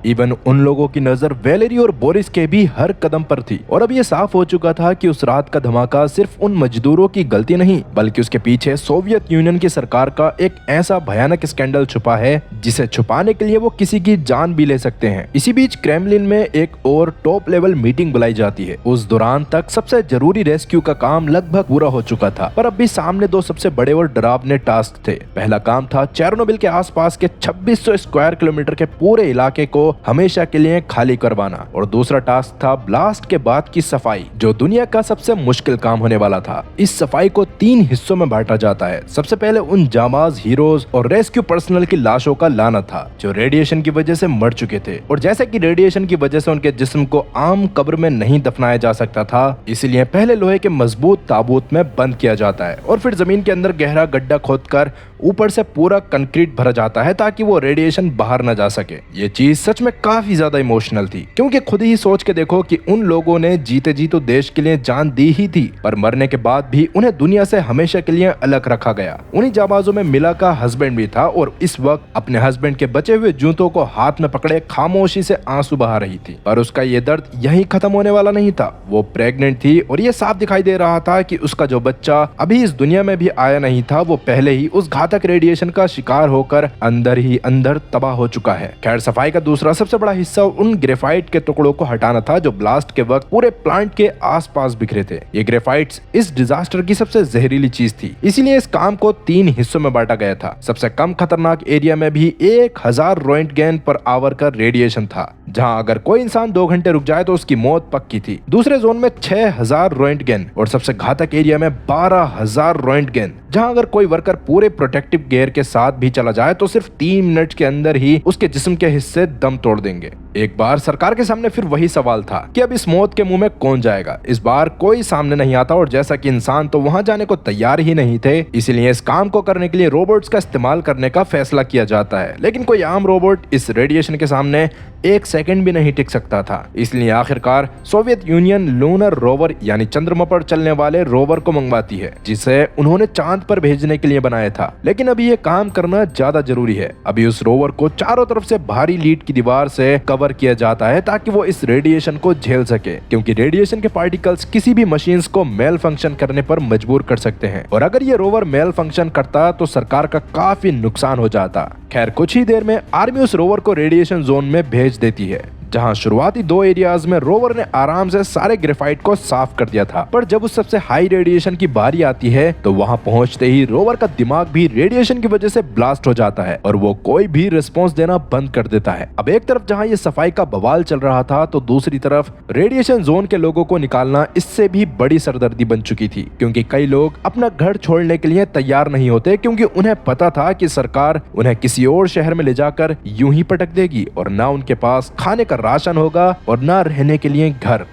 इवन उन लोगों की नजर वेलेरी और बोरिस के भी हर कदम पर थी और अब ये साफ हो चुका था कि उस रात का धमाका सिर्फ उन मजदूरों की गलती नहीं बल्कि उसके पीछे सोवियत यूनियन की सरकार का एक ऐसा भयानक स्कैंडल छुपा है जिसे छुपाने के लिए वो किसी की जान भी ले सकते हैं। इसी बीच क्रेमलिन में एक और टॉप लेवल मीटिंग बुलाई जाती है। उस दौरान तक सबसे जरूरी रेस्क्यू का काम लगभग पूरा हो चुका था, पर अब भी सामने 2 सबसे बड़े और डरावने टास्क थे। पहला काम था चेरनोबिल के आसपास के 2600 स्क्वायर किलोमीटर के पूरे इलाके को हमेशा के लिए खाली करवाना और दूसरा टास्क था ब्लास्ट के बाद की सफाई, जो दुनिया का सबसे मुश्किल काम होने वाला था। इस सफाई को 3 हिस्सों में बांटा जाता है। सबसे पहले उन जांबाज हीरोज और रेस्क्यू पर्सनल की लाशों का लाना था जो रेडिएशन की वजह से मर चुके थे, और जैसे कि रेडिएशन की वजह से उनके जिस्म को आम कब्र में नहीं दफनाया जा सकता था, इसलिए पहले लोहे के मजबूत ताबूत में बंद किया जाता है और फिर जमीन के अंदर गहरा गड्ढा खोदकर ऊपर से पूरा कंक्रीट भरा जाता है ताकि वो रेडिएशन बाहर न जा सके। ये चीज सच में काफी ज्यादा इमोशनल थी, क्योंकि खुद ही सोच के देखो कि उन लोगों ने जीते जी तो देश के लिए जान दी ही थी, पर मरने के बाद भी उन्हें दुनिया से हमेशा के लिए अलग रखा गया। उन्हीं जाबाजों में मिला का हस्बैंड भी था और इस वक्त अपने हस्बैंड के बचे हुए जूतों को हाथ में पकड़े खामोशी से आंसू बहा रही थी। पर उसका ये दर्द यहीं खत्म होने वाला नहीं था। वो प्रेग्नेंट थी और ये साफ दिखाई दे रहा था कि उसका जो बच्चा अभी इस दुनिया में भी आया नहीं था, वो पहले ही उस घातक रेडिएशन का शिकार होकर अंदर ही अंदर तबाह हो चुका है। खैर, सफाई का दूसरा सबसे बड़ा हिस्सा उन ग्रेफाइट के टुकड़ों को हटाना था जो ब्लास्ट के वक्त पूरे प्लांट के आसपास बिखरे थे। ये ग्रेफाइट्स इस डिजास्टर की सबसे जहरीली चीज थी, इसीलिए इस काम को 3 हिस्सों में बांटा गया था। सबसे कम खतरनाक एरिया में भी 1000 रोएंटगेन पर आवर का रेडिएशन था, जहां अगर कोई इंसान 2 घंटे रुक जाए तो उसकी मौत पक्की थी। दूसरे जोन में 6000 रोएंटगेन और सबसे घातक एरिया में 12000 रोएंटगेन, जहां अगर कोई वर्कर पूरे प्रोटेक्टिव गियर के साथ भी चला जाए तो सिर्फ 3 मिनट के अंदर ही उसके जिस्म के हिस्से दम तोड़ देंगे। एक बार सरकार के सामने फिर वही सवाल था कि अब इस मौत के मुंह में कौन जाएगा। इस बार कोई सामने नहीं आता और जैसा कि इंसान तो वहां जाने को तैयार ही नहीं थे, इसलिए इस काम को करने के लिए रोबोट्स का इस्तेमाल करने का फैसला किया जाता है। लेकिन कोई आम रोबोट इस रेडिएशन के सामने 1 सेकंड भी नहीं टिक सकता था, इसलिए आखिरकार सोवियत यूनियन लूनर रोवर यानी चंद्रमा पर चलने वाले रोवर को मंगवाती है, जिसे उन्होंने चांद पर भेजने के लिए बनाया था। लेकिन अभी ये काम करना ज्यादा जरूरी है। अभी उस रोवर को चारों तरफ से भारी लीड की दीवार से कवर किया जाता है ताकि वो इस रेडिएशन को झेल सके, क्योंकि रेडिएशन के पार्टिकल्स किसी भी मशीन्स को मेल फंक्शन करने पर मजबूर कर सकते हैं, और अगर ये रोवर मेल फंक्शन करता तो सरकार का काफी नुकसान हो जाता। खैर, कुछ ही देर में आर्मी उस रोवर को रेडिएशन जोन में भेज देती है, जहां शुरुआती 2 एरियाज में रोवर ने आराम से सारे ग्रेफाइट को साफ कर दिया था। पर जब उस सबसे हाई रेडिएशन की बारी आती है तो वहां पहुंचते ही रोवर का दिमाग भी रेडिएशन की वजह से ब्लास्ट हो जाता है और वो कोई भी रिस्पॉन्स देना बंद कर देता है। अब एक तरफ जहां ये सफाई का बवाल चल रहा था तो दूसरी तरफ रेडिएशन जोन के लोगों को निकालना इससे भी बड़ी सरदर्दी बन चुकी थी, क्योंकि कई लोग अपना घर छोड़ने के लिए तैयार नहीं होते, क्योंकि उन्हें पता था कि सरकार उन्हें किसी और शहर में ले जाकर यूं ही पटक देगी और ना उनके पास खाने का राशन होगा और ना रहने के लिए घर।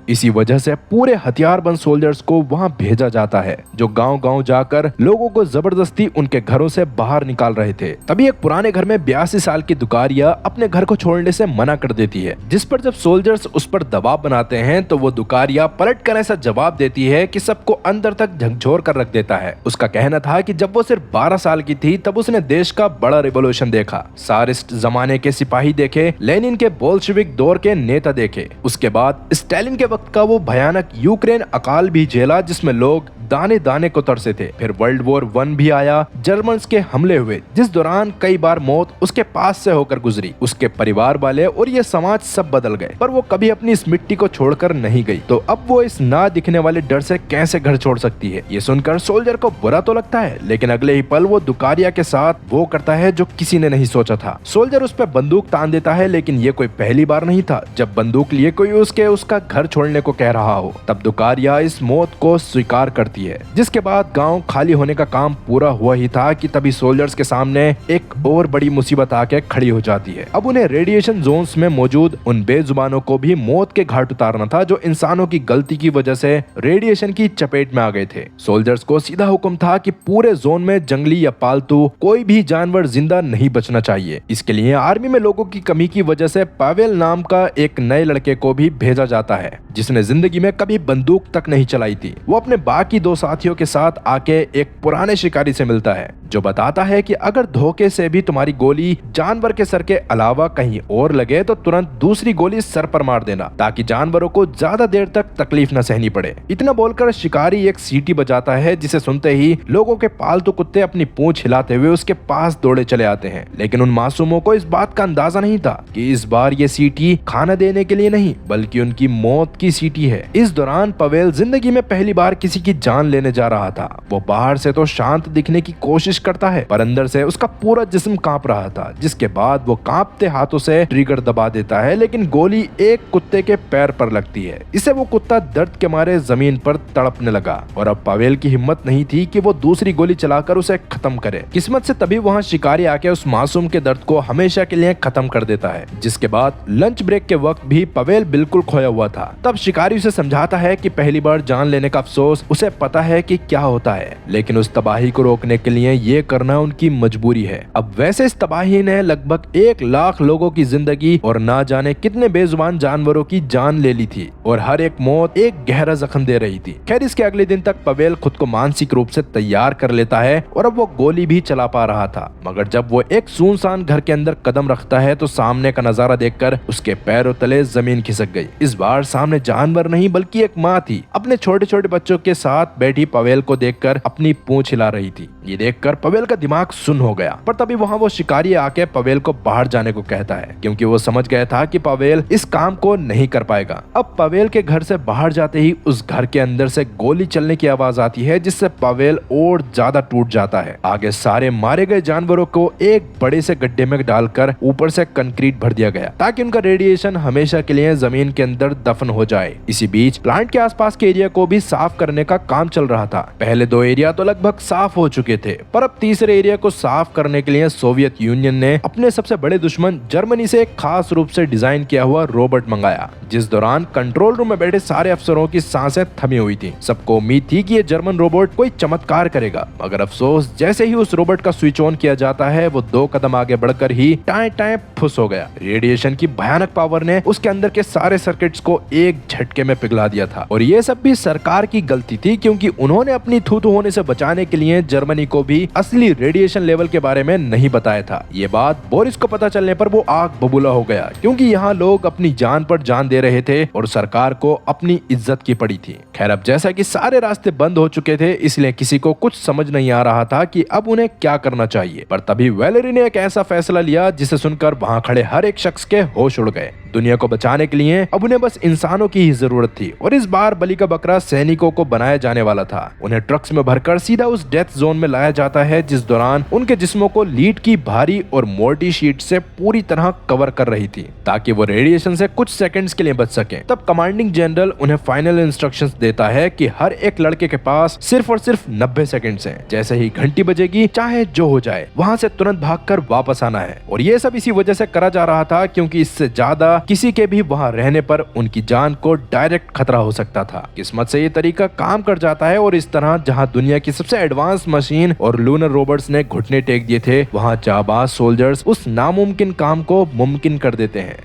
इसी वजह से पूरे हथियारबंद सोल्जर्स को वहां भेजा जाता है, जो गांव-गांव जाकर लोगों को जबरदस्ती उनके घरों से बाहर निकाल रहे थे। तभी एक पुराने घर में 82 साल की दुकारिया अपने घर को छोड़ने से मना कर देती है, जिस पर जब सोल्जर्स उस पर दबाव बनाते हैं तो वो दुकारिया पलट कर ऐसा जवाब देती है कि सबको अंदर तक झकझोर कर रख देता है। उसका कहना था कि जब वो सिर्फ 12 साल की थी तब उसने देश का बड़ा रिवॉल्यूशन देखा, सारिस्ट जमाने के सिपाही देखे, लेनिन के बोल्शेविक दौर के नेता देखे, उसके बाद स्टालिन के वक्त का वो भयानक यूक्रेन अकाल भी झेला जिसमें लोग दाने दाने को तरसे थे। फिर वर्ल्ड वॉर 1 भी आया, जर्मन्स के हमले हुए, जिस दौरान कई बार मौत उसके पास से होकर गुजरी। उसके परिवार वाले और ये समाज सब बदल गए, पर वो कभी अपनी इस मिट्टी को छोड़कर नहीं गई। तो अब वो इस ना दिखने वाले डर से कैसे घर छोड़ सकती है? ये सुनकर सोल्जर को बुरा तो लगता है, लेकिन अगले ही पल वो दुकारिया के साथ वो करता है जो किसी ने नहीं सोचा था। सोल्जर उस पर बंदूक तान देता है, लेकिन ये कोई पहली बार नहीं था जब बंदूक लिए कोई उसका घर छोड़ने को कह रहा हो। तब दुकारिया इस मौत को स्वीकार करती है, जिसके बाद गांव खाली होने का काम पूरा हुआ ही था कि तभी सोल्जर्स के सामने एक और बड़ी मुसीबत आके खड़ी हो जाती है। अब उन्हें रेडिएशन जोन्स में मौजूद उन बेजुबानों को भी मौत के घाट उतारना था जो इंसानों की गलती की वजह से रेडिएशन की चपेट में आ गए थे। सोल्जर्स को सीधा हुक्म था कि पूरे जोन में जंगली या पालतू कोई भी जानवर जिंदा नहीं बचना चाहिए। इसके लिए आर्मी में लोगों की कमी की वजह से पावेल नाम का एक नए लड़के को भी भेजा जाता है, जिसने जिंदगी में कभी बंदूक तक नहीं चलाई थी। वो अपने बाकी 2 साथियों के साथ आके एक पुराने शिकारी से मिलता है, जो बताता है कि अगर धोखे से भी तुम्हारी गोली जानवर के सर के अलावा कहीं और लगे तो तुरंत दूसरी गोली सर पर मार देना, ताकि जानवरों को ज्यादा देर तक तकलीफ न सहनी पड़े। इतना बोलकर शिकारी एक सीटी बजाता है, जिसे सुनते ही लोगों के पालतू कुत्ते अपनी पूंछ हिलाते हुए उसके पास दौड़े चले आते हैं। लेकिन उन मासूमों को इस बात का अंदाजा नहीं था कि इस बार ये सीटी खाना देने के लिए नहीं बल्कि उनकी मौत की सीटी है। इस दौरान पवेल जिंदगी में पहली बार किसी की जान लेने जा रहा था। वो बाहर से तो शांत दिखने की कोशिश करता है, पर अंदर से उसका पूरा जिस्म कांप रहा था, जिसके बाद वो कांपते हाथों से ट्रिगर दबा देता है, लेकिन गोली एक कुत्ते के पैर पर लगती है। इसे वो कुत्ता दर्द के मारे जमीन पर तड़पने लगा और अब पावेल की हिम्मत नहीं थी कि वो दूसरी गोली चलाकर उसे खत्म करे। किस्मत से तभी वहाँ शिकारी आके उस मासूम के दर्द को हमेशा के लिए खत्म कर देता है। जिसके बाद लंच ब्रेक के वक्त भी पावेल बिल्कुल खोया हुआ था। तब शिकारी उसे समझाता है कि पहली बार जान लेने का अफसोस, उसे पता है कि क्या होता है, लेकिन उस तबाही को रोकने के लिए ये करना उनकी मजबूरी है। अब वैसे इस तबाही ने लगभग 1 लाख लोगों की जिंदगी और ना जाने कितने बेजुबान जानवरों की जान ले ली थी और हर एक मौत एक गहरा जख्म दे रही थी। खैर इसके अगले दिन तक पावेल खुद को मानसिक रूप से तैयार कर लेता है और अब वो गोली भी चला पा रहा था। मगर जब वो एक सुनसान घर के अंदर कदम रखता है तो सामने का नजारा देखकर उसके पैरों तले जमीन खिसक गई। इस बार सामने जानवर नहीं बल्कि एक माँ थी, अपने छोटे छोटे बच्चों के साथ बैठी पावेल को देखकर अपनी पूंछ हिला रही थी। ये देखकर पावेल का दिमाग सुन्न हो गया, पर तभी वहाँ वो शिकारी आके पावेल को बाहर जाने को कहता है, क्योंकि वो समझ गया था कि पावेल इस काम को नहीं कर पाएगा। अब पावेल के घर से बाहर जाते ही उस घर के अंदर से गोली चलने की आवाज आती है, जिससे पावेल और ज्यादा टूट जाता है। आगे सारे मारे गए जानवरों को एक बड़े से गड्ढे में डालकर ऊपर से कंक्रीट भर दिया गया, ताकि उनका रेडिएशन हमेशा के लिए जमीन के अंदर दफन हो जाए। इसी बीच प्लांट के आसपास के एरिया को भी साफ करने का काम चल रहा था। पहले 2 एरिया तो लगभग साफ हो चुके थे, पर अब तीसरे एरिया को साफ करने के लिए सोवियत यूनियन ने अपने सबसे बड़े दुश्मन जर्मनी से एक खास रूप से डिजाइन किया हुआ रोबोट मंगाया, जिस दौरान कंट्रोल रूम में बैठे सारे अफसरों की सांसें थमी हुई थी। सबको उम्मीद थी कि ये जर्मन रोबोट कोई चमत्कार करेगा, मगर अफसोस जैसे ही उस रोबोट का स्विच ऑन किया जाता है वो 2 कदम आगे बढ़कर ही टाए टाए फुस हो गया। रेडिएशन की भयानक पावर ने उसके अंदर के सारे सर्किट्स को एक झटके में पिघला दिया था और ये सब भी सरकार की गलती थी, क्योंकि उन्होंने अपनी थू-थू होने से बचाने के लिए जर्मनी को भी असली रेडिएशन लेवल के बारे में नहीं बताया था। ये बात बोरिस को पता चलने पर वो आग बबूला हो गया, क्योंकि यहाँ लोग अपनी जान पर जान दे रहे थे और सरकार को अपनी इज्जत की पड़ी थी। खैर अब जैसा कि सारे रास्ते बंद हो चुके थे, इसलिए किसी को कुछ समझ नहीं आ रहा था कि अब उन्हें क्या करना चाहिए। पर तभी वैलेरी ने एक ऐसा फैसला लिया जिसे सुनकर वहाँ खड़े हर एक शख्स के होश उड़ गए। दुनिया को बचाने के लिए अब उन्हें बस इंसानों की ही जरूरत थी और इस बार बलि का बकरा सैनिकों को बनाया जाने वाला था। उन्हें ट्रक्स में भरकर सीधा उस डेथ जोन में लाया जाता है, जिस दौरान उनके जिस्मों को लीड की भारी और मोटी शीट से पूरी तरह कवर कर रही थी, ताकि वो रेडिएशन से कुछ सेकंड्स के लिए बच सके। तब कमांडिंग जनरल उन्हें फाइनल इंस्ट्रक्शंस देता है कि हर एक लड़के के पास सिर्फ और सिर्फ 90 सेकंड्स हैं। जैसे ही घंटी बजेगी, चाहे जो हो जाए, वहां से तुरंत भागकर वापस आना है। और ये सब इसी वजह से करा जा रहा था क्योंकि इससे ज्यादा किसी के भी वहां रहने पर उनकी जान को डायरेक्ट खतरा हो सकता था। किस्मत से ये तरीका काम कर जाता है और इस तरह जहां दुनिया की सबसे एडवांस मशीन और लूनर रोबोट्स ने घुटने टेक दिए थे, वहां जाबाज सोल्जर्स उस नामुमकिन काम को मुमकिन कर देते हैं।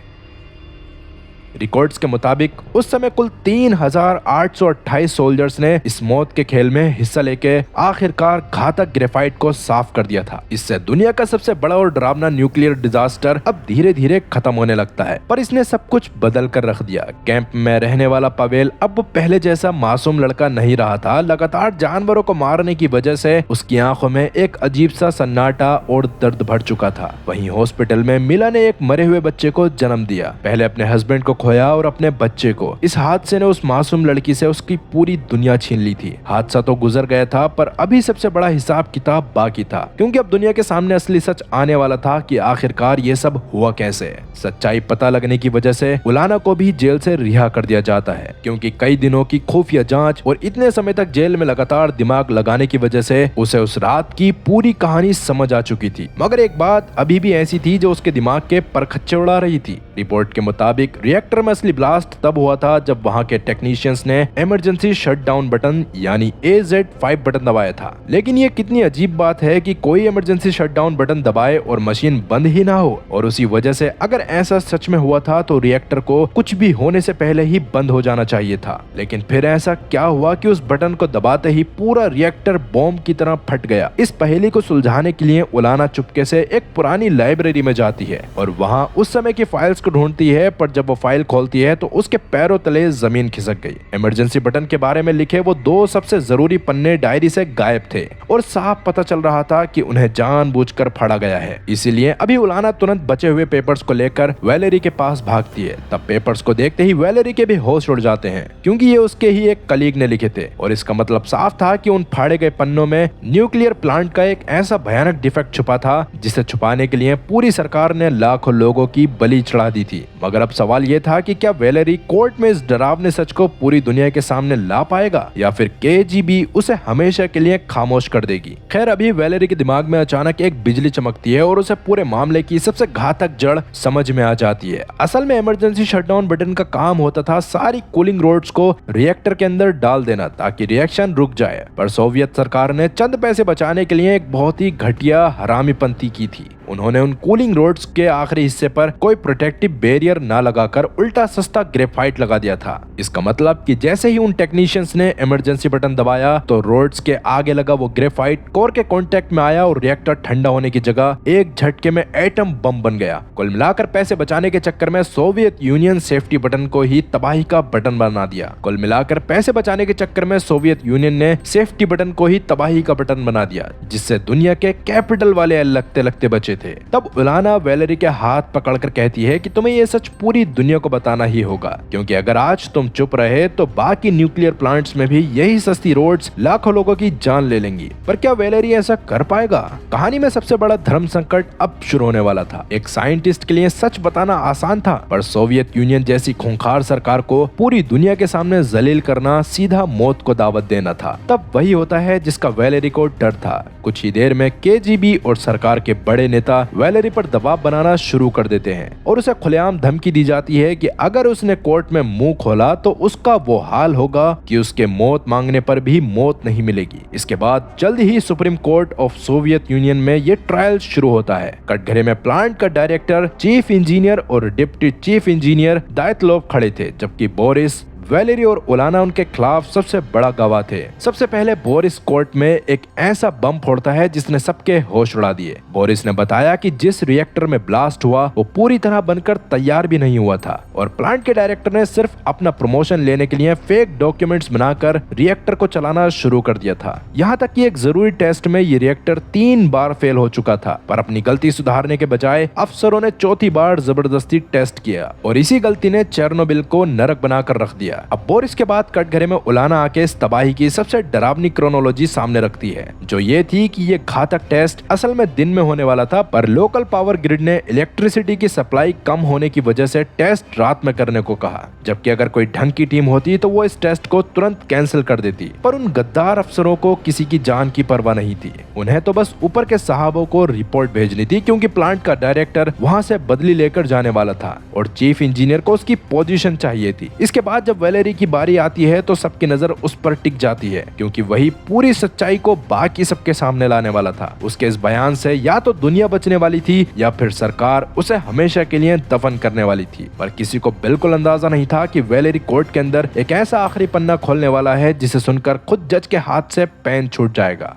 रिकॉर्ड्स के मुताबिक उस समय कुल 3828 सोल्जर्स ने इस मौत के खेल में हिस्सा लेके आखिरकार घातक ग्रेफाइट को साफ कर दिया था। इससे दुनिया का सबसे बड़ा और डरावना न्यूक्लियर डिजास्टर अब धीरे धीरे खत्म होने लगता है, पर इसने सब कुछ बदल कर रख दिया। कैंप में रहने वाला पावेल अब पहले जैसा मासूम लड़का नहीं रहा था। लगातार जानवरों को मारने की वजह से उसकी आंखों में एक अजीब सा सन्नाटा और दर्द भर चुका था। वहीं हॉस्पिटल में मिला ने एक मरे हुए बच्चे को जन्म दिया। पहले अपने हस्बैंड को खोया और अपने बच्चे को। इस हादसे ने उस मासूम लड़की से उसकी पूरी दुनिया छीन ली थी। हादसा तो गुजर गया था, पर अभी सबसे बड़ा हिसाब किताब बाकी था, क्योंकि अब दुनिया के सामने असली सच आने वाला था कि आखिरकार ये सब हुआ कैसे। सच्चाई पता लगने की वजह से उलाना को भी जेल से रिहा कर दिया जाता है, क्योंकि कई दिनों की खुफिया जांच और इतने समय तक जेल में लगातार दिमाग लगाने की वजह से उसे उस रात की पूरी कहानी समझ आ चुकी थी। मगर एक बात अभी भी ऐसी थी जो उसके दिमाग के परखच्चे उड़ा रही थी। रिपोर्ट के मुताबिक रिएक्टर में असली ब्लास्ट तब हुआ था जब वहां के टेक्नीशियंस ने इमरजेंसी शटडाउन बटन यानी AZ5 बटन दबाया था। लेकिन ये कितनी अजीब बात है कि कोई इमरजेंसी शटडाउन बटन दबाए और मशीन बंद ही ना हो। और उसी वजह से अगर ऐसा सच में हुआ था तो रिएक्टर को कुछ भी होने से पहले ही बंद हो जाना चाहिए था। लेकिन फिर ऐसा क्या हुआ कि उस बटन को दबाते ही पूरा रिएक्टर बॉम्ब की तरह फट गया। इस पहेली को सुलझाने के लिए उलाना चुपके से एक पुरानी लाइब्रेरी में जाती है और वहाँ उस समय की फाइल्स को ढूंढती है, पर जब वो फाइल खोलती है तो उसके पैरों तले जमीन खिसक गई। इमरजेंसी बटन के बारे में लिखे वो 2 सबसे जरूरी पन्ने डायरी से गायब थे और साफ पता चल रहा था कि उन्हें जानबूझकर फाड़ा गया है। इसीलिए अभी उलाना तुरंत बचे हुए पेपर्स को लेकर वैलेरी के पास भागती है। तब पेपर्स को देखते ही वैलेरी के भी होश उड़ जाते हैं, क्योंकि ये उसके ही एक कलीग ने लिखे थे और इसका मतलब साफ था कि उन फाड़े गए पन्नों में न्यूक्लियर प्लांट का एक ऐसा भयानक डिफेक्ट छुपा था जिसे छुपाने के लिए पूरी सरकार ने लाखों लोगों की बलि चढ़ा दी थी। मगर अब सवाल ये था कि क्या वैलेरी कोर्ट में इस डरावने सच को पूरी दुनिया के सामने ला पाएगा या फिर केजीबी उसे हमेशा के लिए खामोश कर देगी। खैर अभी वैलेरी के दिमाग में अचानक एक बिजली चमकती है और उसे पूरे मामले की सबसे घातक जड़ समझ में आ जाती है। असल में इमरजेंसी शटडाउन बटन का काम होता था सारी कूलिंग रोड्स को रिएक्टर के अंदर डाल देना ताकि रिएक्शन रुक जाए, पर सोवियत सरकार ने चंद पैसे बचाने के लिए एक बहुत ही घटिया हरामीपंती की थी। उन्होंने उन कूलिंग रोड्स के आखिरी हिस्से पर कोई प्रोटेक्टिव बैरियर ना लगाकर उल्टा सस्ता ग्रेफाइट लगा दिया था। इसका मतलब कि जैसे ही उन टेक्नीशियंस ने इमरजेंसी बटन दबाया तो रोड्स के आगे लगा वो ग्रेफाइट कोर के कांटेक्ट में आया और रिएक्टर ठंडा होने की जगह एक झटके में एटम बम बन गया। कुल मिलाकर पैसे बचाने के चक्कर में सोवियत यूनियन सेफ्टी बटन को ही तबाही का बटन बना दिया। कुल मिलाकर पैसे बचाने के चक्कर में सोवियत यूनियन ने सेफ्टी बटन को ही तबाही का बटन बना दिया, जिससे दुनिया के कैपिटल वाले लगते लगते बचे थे। तब उलाना वैलेरी के हाथ पकड़कर कहती है कि तुम्हें ये सच पूरी दुनिया को बताना ही होगा, क्योंकि अगर आज तुम चुप रहे तो बाकी न्यूक्लियर प्लांट्स में भी यही सस्ती रोड्स लाखों लोगों की जान ले लेंगी। पर क्या वैलेरी ऐसा कर पाएगा? कहानी में सबसे बड़ा धर्म संकट अब शुरू होने वाला था। एक साइंटिस्ट के लिए सच बताना आसान था, पर सोवियत यूनियन जैसी खूंखार सरकार को पूरी दुनिया के सामने जलील करना सीधा मौत को दावत देना था। तब वही होता है जिसका वैलेरी को डर था। कुछ ही देर में केजीबी और सरकार के बड़े नेता वैलेरी पर दबाव बनाना शुरू कर देते हैं और उसे खुलेआम धमकी दी जाती है कि अगर उसने कोर्ट में मुंह खोला तो उसका वो हाल होगा कि उसके मौत मांगने पर भी मौत नहीं मिलेगी। इसके बाद जल्द ही supreme court of Soviet Union में ये ट्रायल शुरू होता है। कटघरे में प्लांट का डायरेक्टर, चीफ इंजीनियर और डिप्टी चीफ इंजीनियर दायतलोव खड़े थे, जबकि बोरिस, वैलेरी और उलाना उनके खिलाफ सबसे बड़ा गवाह थे। सबसे पहले बोरिस कोर्ट में एक ऐसा बम फोड़ता है जिसने सबके होश उड़ा दिए। बोरिस ने बताया कि जिस रिएक्टर में ब्लास्ट हुआ वो पूरी तरह बनकर तैयार भी नहीं हुआ था और प्लांट के डायरेक्टर ने सिर्फ अपना प्रमोशन लेने के लिए फेक डॉक्यूमेंट्स बनाकर रिएक्टर को चलाना शुरू कर दिया था। यहाँ तक कि एक जरूरी टेस्ट में ये रिएक्टर 3 बार फेल हो चुका था, पर अपनी गलती सुधारने के बजाय अफसरों ने चौथी बार जबरदस्ती टेस्ट किया और इसी गलती ने चेरनोबिल को नरक बनाकर रख दिया। अब बोरिस के बाद कटघरे में उलाना आके इस तबाही की सबसे डरावनी क्रोनोलॉजी सामने रखती है, जो ये थी कि ये घातक टेस्ट असल में दिन में होने वाला था, पर लोकल पावर ग्रिड ने इलेक्ट्रिसिटी की सप्लाई कम होने की वजह से टेस्ट रात में करने को कहा, जबकि अगर कोई ढंग की टीम होती तो वो इस टेस्ट को तुरंत कैंसिल कर देती। पर उन गद्दार अफसरों को किसी की जान की परवाह नहीं थी। उन्हें तो बस ऊपर के साहबों को रिपोर्ट भेजनी थी, क्योंकि प्लांट का डायरेक्टर वहां से बदली लेकर जाने वाला था और चीफ इंजीनियर को उसकी पोजीशन चाहिए थी। इसके बाद जब वैलेरी की बारी आती है तो सबकी नजर उस पर टिक जाती है, क्योंकि वही पूरी सच्चाई को बाकी सबके सामने लाने वाला था। उसके इस बयान से या तो दुनिया बचने वाली थी या फिर सरकार उसे हमेशा के लिए दफन करने वाली थी। पर किसी को बिल्कुल अंदाजा नहीं था कि वैलेरी कोर्ट के अंदर एक ऐसा आखिरी पन्ना खोलने वाला है जिसे सुनकर खुद जज के हाथ से पेन छूट जाएगा।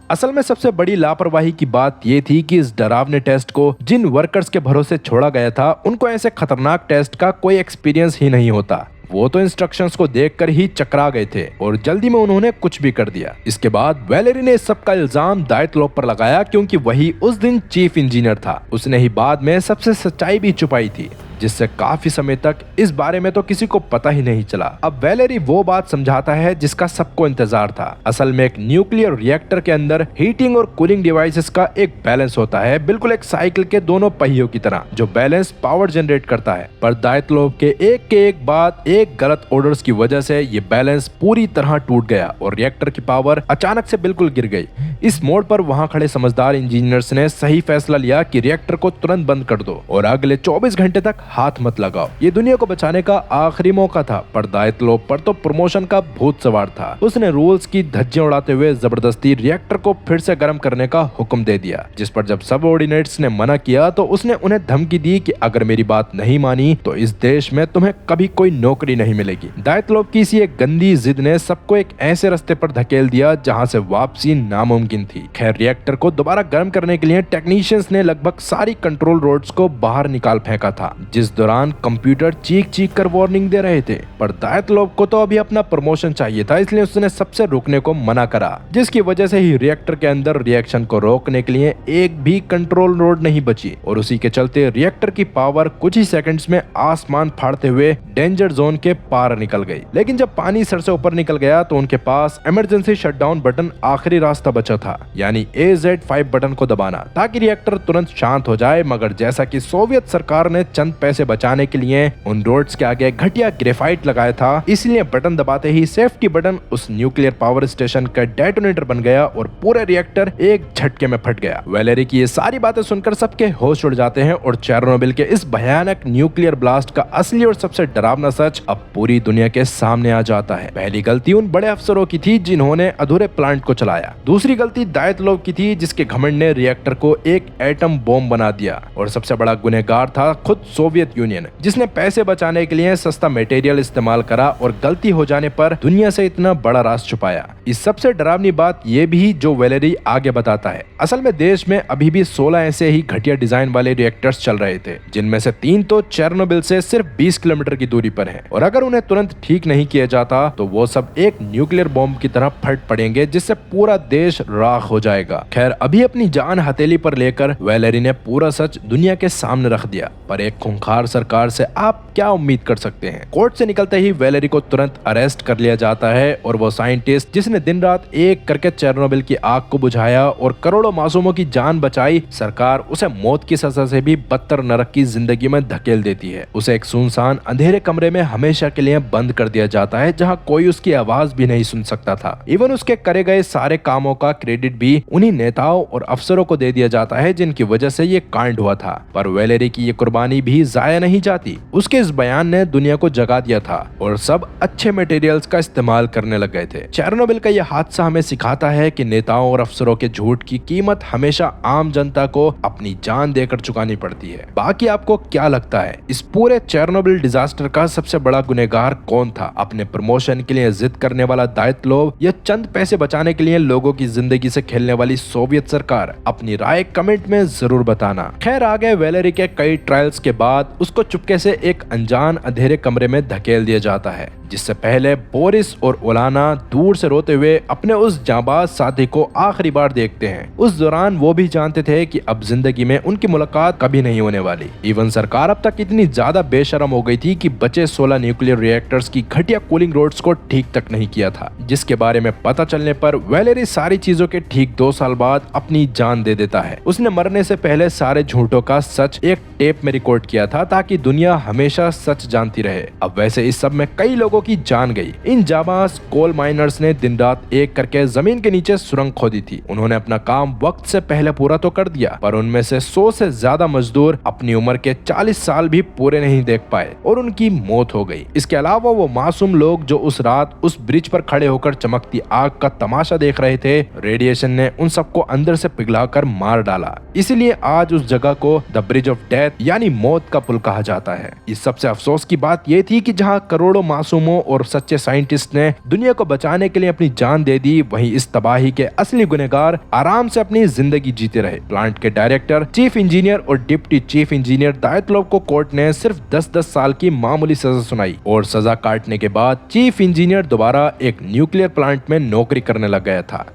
असल में सबसे बड़ी लापरवाही की बात यह थी कि इस डरावने टेस्ट को जिन वर्कर्स के भरोसे छोड़ा गया था, उनको ऐसे खतरनाक टेस्ट का कोई एक्सपीरियंस ही नहीं होता। वो तो इंस्ट्रक्शंस को देखकर ही चकरा गए थे और जल्दी में उन्होंने कुछ भी कर दिया। इसके बाद वैलेरी ने इस सब का इल्जाम दायतलोव पर लगाया, क्योंकि वही उस दिन चीफ इंजीनियर था। उसने ही बाद में सबसे सच्चाई भी छुपाई थी, जिससे काफी समय तक इस बारे में तो किसी को पता ही नहीं चला। अब वैलेरी वो बात समझाता है जिसका सबको इंतजार था। असल में एक न्यूक्लियर रिएक्टर के अंदर हीटिंग और कूलिंग डिवाइसेस का एक बैलेंस होता है, बिल्कुल एक साइकिल के दोनों पहियों की तरह, जो बैलेंस पावर जनरेट करता है। पर दायतलोव के एक बाद एक गलत ऑर्डर्स की वजह से ये बैलेंस पूरी तरह टूट गया और रिएक्टर की पावर अचानक से बिल्कुल गिर गई। इस मोड़ पर वहां खड़े समझदार इंजीनियर्स ने सही फैसला लिया कि रिएक्टर को तुरंत बंद कर दो और अगले 24 घंटे तक हाथ मत लगाओ। ये दुनिया को बचाने का आखिरी मौका था, पर दायतलोव पर तो प्रमोशन का भूत सवार था। उसने रूल्स की धज्जियां उड़ाते हुए जबरदस्ती रिएक्टर को फिर से गर्म करने का हुक्म दे दिया, जिस पर जब सबऑर्डिनेट्स ने मना किया तो उसने उन्हें धमकी दी कि अगर मेरी बात नहीं मानी तो इस देश में तुम्हें कभी कोई नौकरी नहीं मिलेगी। दायतलोव की इसी एक गंदी जिद ने सबको एक ऐसे रास्ते पर धकेल दिया जहां से वापसी नामुमकिन थी। खैर, रिएक्टर को दोबारा गर्म करने के लिए टेक्नीशियंस ने लगभग सारी कंट्रोल रोड्स को बाहर निकाल फेंका था, जिस जिस दौरान कंप्यूटर चीख चीख कर वार्निंग दे रहे थे। पर दायतलोव को तो अभी अपना प्रमोशन चाहिए था, इसलिए उसने सबसे रुकने को मना करा, जिसकी वजह से ही रिएक्टर के अंदर रिएक्शन को रोकने के लिए एक भी कंट्रोल नोड नहीं बची और उसी के चलते रिएक्टर की पावर कुछ ही सेकंड्स में आसमान फाड़ते हुए डेंजर जोन के पार निकल गई। लेकिन जब पानी सर से ऊपर निकल गया तो उनके पास इमरजेंसी शटडाउन बटन आखिरी रास्ता बचा था, यानी AZ5 बटन को दबाना ताकि रिएक्टर तुरंत शांत हो जाए। मगर जैसा कि सोवियत सरकार ने चंद पैसे बचाने के लिए उन रोड्स के आगे घटिया ग्रेफाइट लगाया था, इसलिए बटन दबाते ही सेफ्टी बटन उस न्यूक्लियर पावर स्टेशन का डेटोनेटर बन गया और पूरे रिएक्टर एक झटके में फट गया। वैलेरी की ये सारी बातें सुनकर सबके होश उड़ जाते हैं और चेर्नोबिल के इस भयानक न्यूक्लियर ब्लास्ट का असली और सबसे डरावना सच अब पूरी दुनिया के सामने आ जाता है। पहली गलती उन बड़े अफसरों की थी जिन्होंने अधूरे प्लांट को चलाया। दूसरी गलती दायतलोव की थी जिसके घमंड ने रिएक्टर को एक एटम बॉम्ब बना दिया। और सबसे बड़ा गुनहगार था खुद सोवियत यूनियन, जिसने पैसे बचाने के लिए सस्ता मटेरियल इस्तेमाल करा और गलती हो जाने पर दुनिया से इतना बड़ा राज छुपाया। इस सबसे डरावनी बात ये भी जो वैलेरी आगे बताता है, असल में देश में अभी भी 16 ऐसे ही घटिया डिजाइन वाले रिएक्टर्स चल रहे थे, जिनमें से 3 तो चेर्नोबिल से सिर्फ 20 किलोमीटर की दूरी पर हैं। और अगर उन्हें तुरंत ठीक नहीं किया जाता तो वो सब एक न्यूक्लियर बॉम्ब की तरह फट पड़ेंगे, जिससे पूरा देश राख हो जाएगा। खैर, अभी अपनी जान हथेली पर लेकर वैलेरी ने पूरा सच दुनिया के सामने रख दिया। पर एक खूंखार सरकार से आप क्या उम्मीद कर सकते हैं? कोर्ट से निकलते ही वैलेरी को तुरंत अरेस्ट कर लिया जाता है और वो साइंटिस्ट जिसने दिन रात एक करके चेर्नोबिल की आग को बुझाया और करोड़ों मासूमों की जान बचाई, सरकार उसे मौत की सजा से भी बदतर नरक की जिंदगी में धकेल देती है। उसे एक सुनसान अंधेरे कमरे में हमेशा के लिए बंद कर दिया जाता है, जहां कोई उसकी आवाज भी नहीं सुन सकता था। इवन उसके करे गए सारे कामों का क्रेडिट भी उन्हीं नेताओं और अफसरों को दे दिया जाता है जिनकी वजह से ये कांड हुआ था। पर वैलेरी की ये कुर्बानी भी जाया नहीं जाती। उसके इस बयान ने दुनिया को जगा दिया था और सब अच्छे मटेरियल्स का इस्तेमाल करने लग गए थे। चेर्नोबिल का यह हादसा हमें सिखाता है कि नेताओं और अफसरों के झूठ की कीमत हमेशा आम जनता को अपनी जान देकर चुकानी पड़ती है। बाकी आपको क्या लगता है, इस पूरे चेर्नोबिल डिजास्टर का सबसे बड़ा गुनहगार कौन था? अपने प्रमोशन के लिए जिद करने वाला दायतलोव या चंद पैसे बचाने के लिए लोगों की जिंदगी से खेलने वाली सोवियत सरकार? अपनी राय कमेंट में जरूर बताना। खैर, आगे वैलेरी के कई ट्रायल्स के बाद उसको चुपके से एक अनजान अंधेरे कमरे में धकेल दिया जाता है, जिससे पहले बोरिस और ओलाना दूर से रोते हुए अपने उस जांबाज साथी को आखिरी बार देखते हैं। उस दौरान वो भी जानते थे कि अब जिंदगी में उनकी मुलाकात कभी नहीं होने वाली। इवन सरकार अब तक इतनी ज्यादा बेशरम हो गई थी कि बचे 16 न्यूक्लियर रिएक्टर्स की घटिया कूलिंग रोड्स को ठीक तक नहीं किया था, जिसके बारे में पता चलने पर वैलेरी सारी चीजों के ठीक 2 साल बाद अपनी जान दे देता है। उसने मरने से पहले सारे झूठों का सच एक टेप में रिकॉर्ड किया था ताकि दुनिया हमेशा सच जानती रहे। अब वैसे इस सब में कई लोगों की जान गई। इन जाबाज कोल माइनर्स ने दिन रात एक करके जमीन के नीचे सुरंग खोदी थी। उन्होंने अपना काम वक्त से पहले पूरा तो कर दिया, पर उनमें से 100 से ज्यादा मजदूर अपनी उम्र के 40 साल भी पूरे नहीं देख पाए और उनकी मौत हो गई। इसके अलावा वो मासूम लोग जो उस रात उस ब्रिज पर खड़े होकर चमकती आग का तमाशा देख रहे थे, रेडिएशन ने उन सबको अंदर से पिघलाकर मार डाला। इसीलिए आज उस जगह को द ब्रिज ऑफ डेथ यानी मौत का पुल कहा जाता है। इस सबसे अफसोस की बात यह थी कि जहां करोड़ों मासूमों और सच्चे साइंटिस्ट ने दुनिया को बचाने के लिए अपनी जान दे दी, वहीं इस तबाही के असली गुनहगार आराम से अपनी जिंदगी जीते रहे। प्लांट के डायरेक्टर, चीफ इंजीनियर और डिप्टी चीफ इंजीनियर दायतलोव को कोर्ट ने सिर्फ 10-10 साल की मामूली सजा सुनाई और सजा काटने के बाद चीफ इंजीनियर दोबारा एक न्यूक्लियर प्लांट में नौकरी करने लग गया था।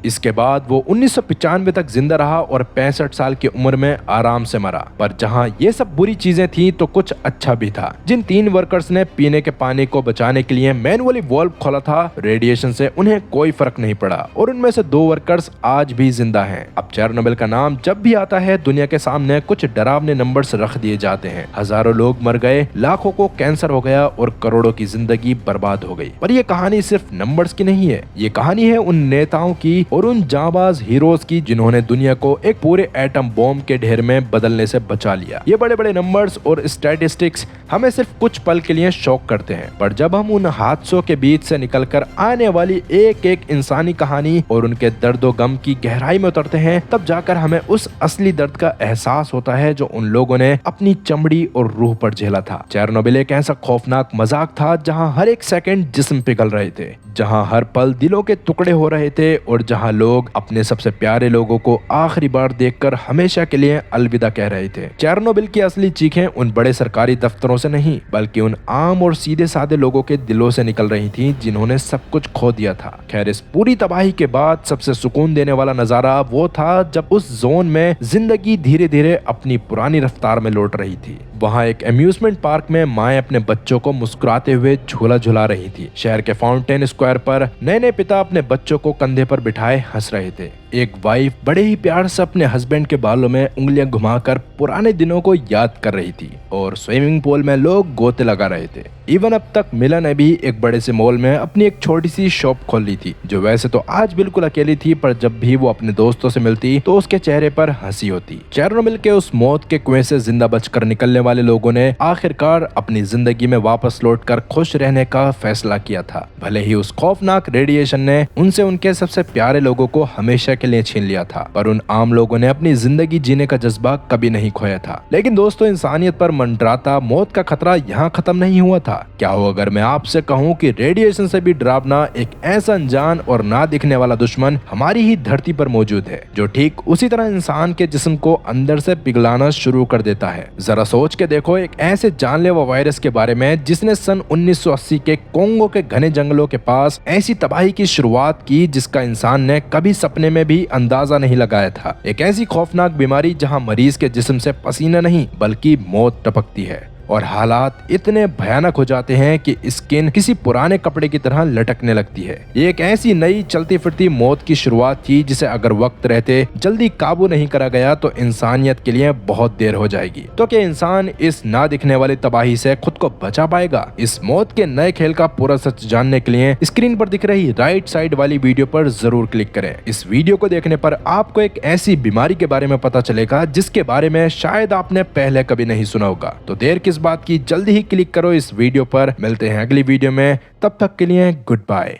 इसके बाद वो 1995 तक जिंदा रहा और 65 साल की उम्र में आराम से मरा। पर जहां ये सब बुरी चीजें थी तो कुछ अच्छा भी था। जिन 3 वर्कर्स ने पीने के पानी को बचाने के लिए मैनुअली वाल्व खोला था, रेडिएशन से उन्हें कोई फर्क नहीं पड़ा और उनमें से 2 वर्कर्स आज भी जिंदा हैं। अब चेर्नोबिल का नाम जब भी आता है, दुनिया के सामने कुछ डरावने नंबर्स रख दिए जाते हैं। हजारों लोग मर गए, लाखों को कैंसर हो गया और करोड़ों की जिंदगी बर्बाद हो गई। पर यह कहानी सिर्फ नंबर्स की नहीं है, ये कहानी है उन नेताओं की और उन जांबाज हीरोज की जिन्होंने दुनिया को एक पूरे एटम बॉम्ब के ढेर में बदलने से बचा लिया। ये बड़े बड़े नंबर्स और स्टैटिस्टिक्स हमें सिर्फ कुछ पल के लिए शॉक करते हैं, पर जब हम उन हादसों के बीच से निकलकर आने वाली एक एक इंसानी कहानी और उनके दर्दो गम की गहराई में उतरते हैं, तब जाकर हमें उस असली दर्द का एहसास होता है जो उन लोगों ने अपनी चमड़ी और रूह पर झेला था। चेर्नोबिल एक ऐसा खौफनाक मजाक था जहाँ हर एक सेकंड जिस्म पिघल रहे थे, जहाँ हर पल दिलों के टुकड़े हो रहे थे और जहां लोग अपने सबसे प्यारे लोगों को आखिरी बार देखकर हमेशा के लिए अलविदा कह रहे थे। चेरनोबिल की असली चीखें उन बड़े सरकारी दफ्तरों से नहीं बल्कि उन आम और सीधे साधे लोगों के दिलों से निकल रही थी जिन्होंने सब कुछ खो दिया था। खैर, इस पूरी तबाही के बाद सबसे सुकून देने वाला नजारा वो था जब उस जोन में जिंदगी धीरे धीरे अपनी पुरानी रफ्तार में लौट रही थी। वहाँ एक अम्यूजमेंट पार्क में माएं अपने बच्चों को मुस्कुराते हुए झूला झुला रही थी। शहर के फाउंटेन स्क्वायर पर नए नए पिता अपने बच्चों को कंधे पर बिठाए हंस रहे थे। एक वाइफ बड़े ही प्यार से अपने हस्बैंड के बालों में उंगलियां घुमाकर पुराने दिनों को याद कर रही थी और स्विमिंग पूल में लोग गोते लगा रहे थे। इवन अब तक मिला ने भी एक बड़े से मॉल में अपनी एक छोटी सी शॉप खोल ली थी, जो वैसे तो आज बिल्कुल अकेली थी, पर जब भी वो अपने दोस्तों से मिलती तो उसके चेहरे पर हंसी होती। चेरनोबिल के उस मौत के कुएं से जिंदा बचकर निकलने वाले लोगों ने आखिरकार अपनी जिंदगी में वापस लौटकर खुश रहने का फैसला किया था। भले ही उस खौफनाक रेडिएशन ने उनसे उनके सबसे प्यारे लोगों को हमेशा के लिए छीन लिया था, पर उन आम लोगों ने अपनी जिंदगी जीने का जज्बा कभी नहीं खोया था। लेकिन दोस्तों, इंसानियत पर मंडराता मौत का खतरा यहाँ खत्म नहीं हुआ था। क्या हो अगर मैं आपसे कहूँ कि रेडिएशन से भी डरावना एक ऐसा अनजान और ना दिखने वाला दुश्मन हमारी ही धरती पर मौजूद है, जो ठीक उसी तरह इंसान के जिस्म को अंदर से पिघलाना शुरू कर देता है। जरा सोच के देखो एक ऐसे जानलेवा वायरस के बारे में जिसने सन 1980 के कोंगो के घने जंगलों के पास ऐसी तबाही की शुरुआत की जिसका इंसान ने कभी सपने में भी अंदाजा नहीं लगाया था। एक ऐसी खौफनाक बीमारी जहां मरीज के जिस्म से पसीना नहीं बल्कि मौत टपकती है और हालात इतने भयानक हो जाते हैं कि स्किन किसी पुराने कपड़े की तरह लटकने लगती है। ये एक ऐसी नई चलती फिरती मौत की शुरुआत थी जिसे अगर वक्त रहते जल्दी काबू नहीं करा गया तो इंसानियत के लिए बहुत देर हो जाएगी। तो क्या इंसान इस ना दिखने वाली तबाही से खुद को बचा पाएगा? इस मौत के नए खेल का पूरा सच जानने के लिए स्क्रीन पर दिख रही राइट साइड वाली वीडियो पर जरूर क्लिक करें। इस वीडियो को देखने पर आपको एक ऐसी बीमारी के बारे में पता चलेगा जिसके बारे में शायद आपने पहले कभी नहीं सुना होगा। तो देर किस बात की, जल्दी ही क्लिक करो इस वीडियो पर। मिलते हैं अगली वीडियो में, तब तक के लिए गुड बाय।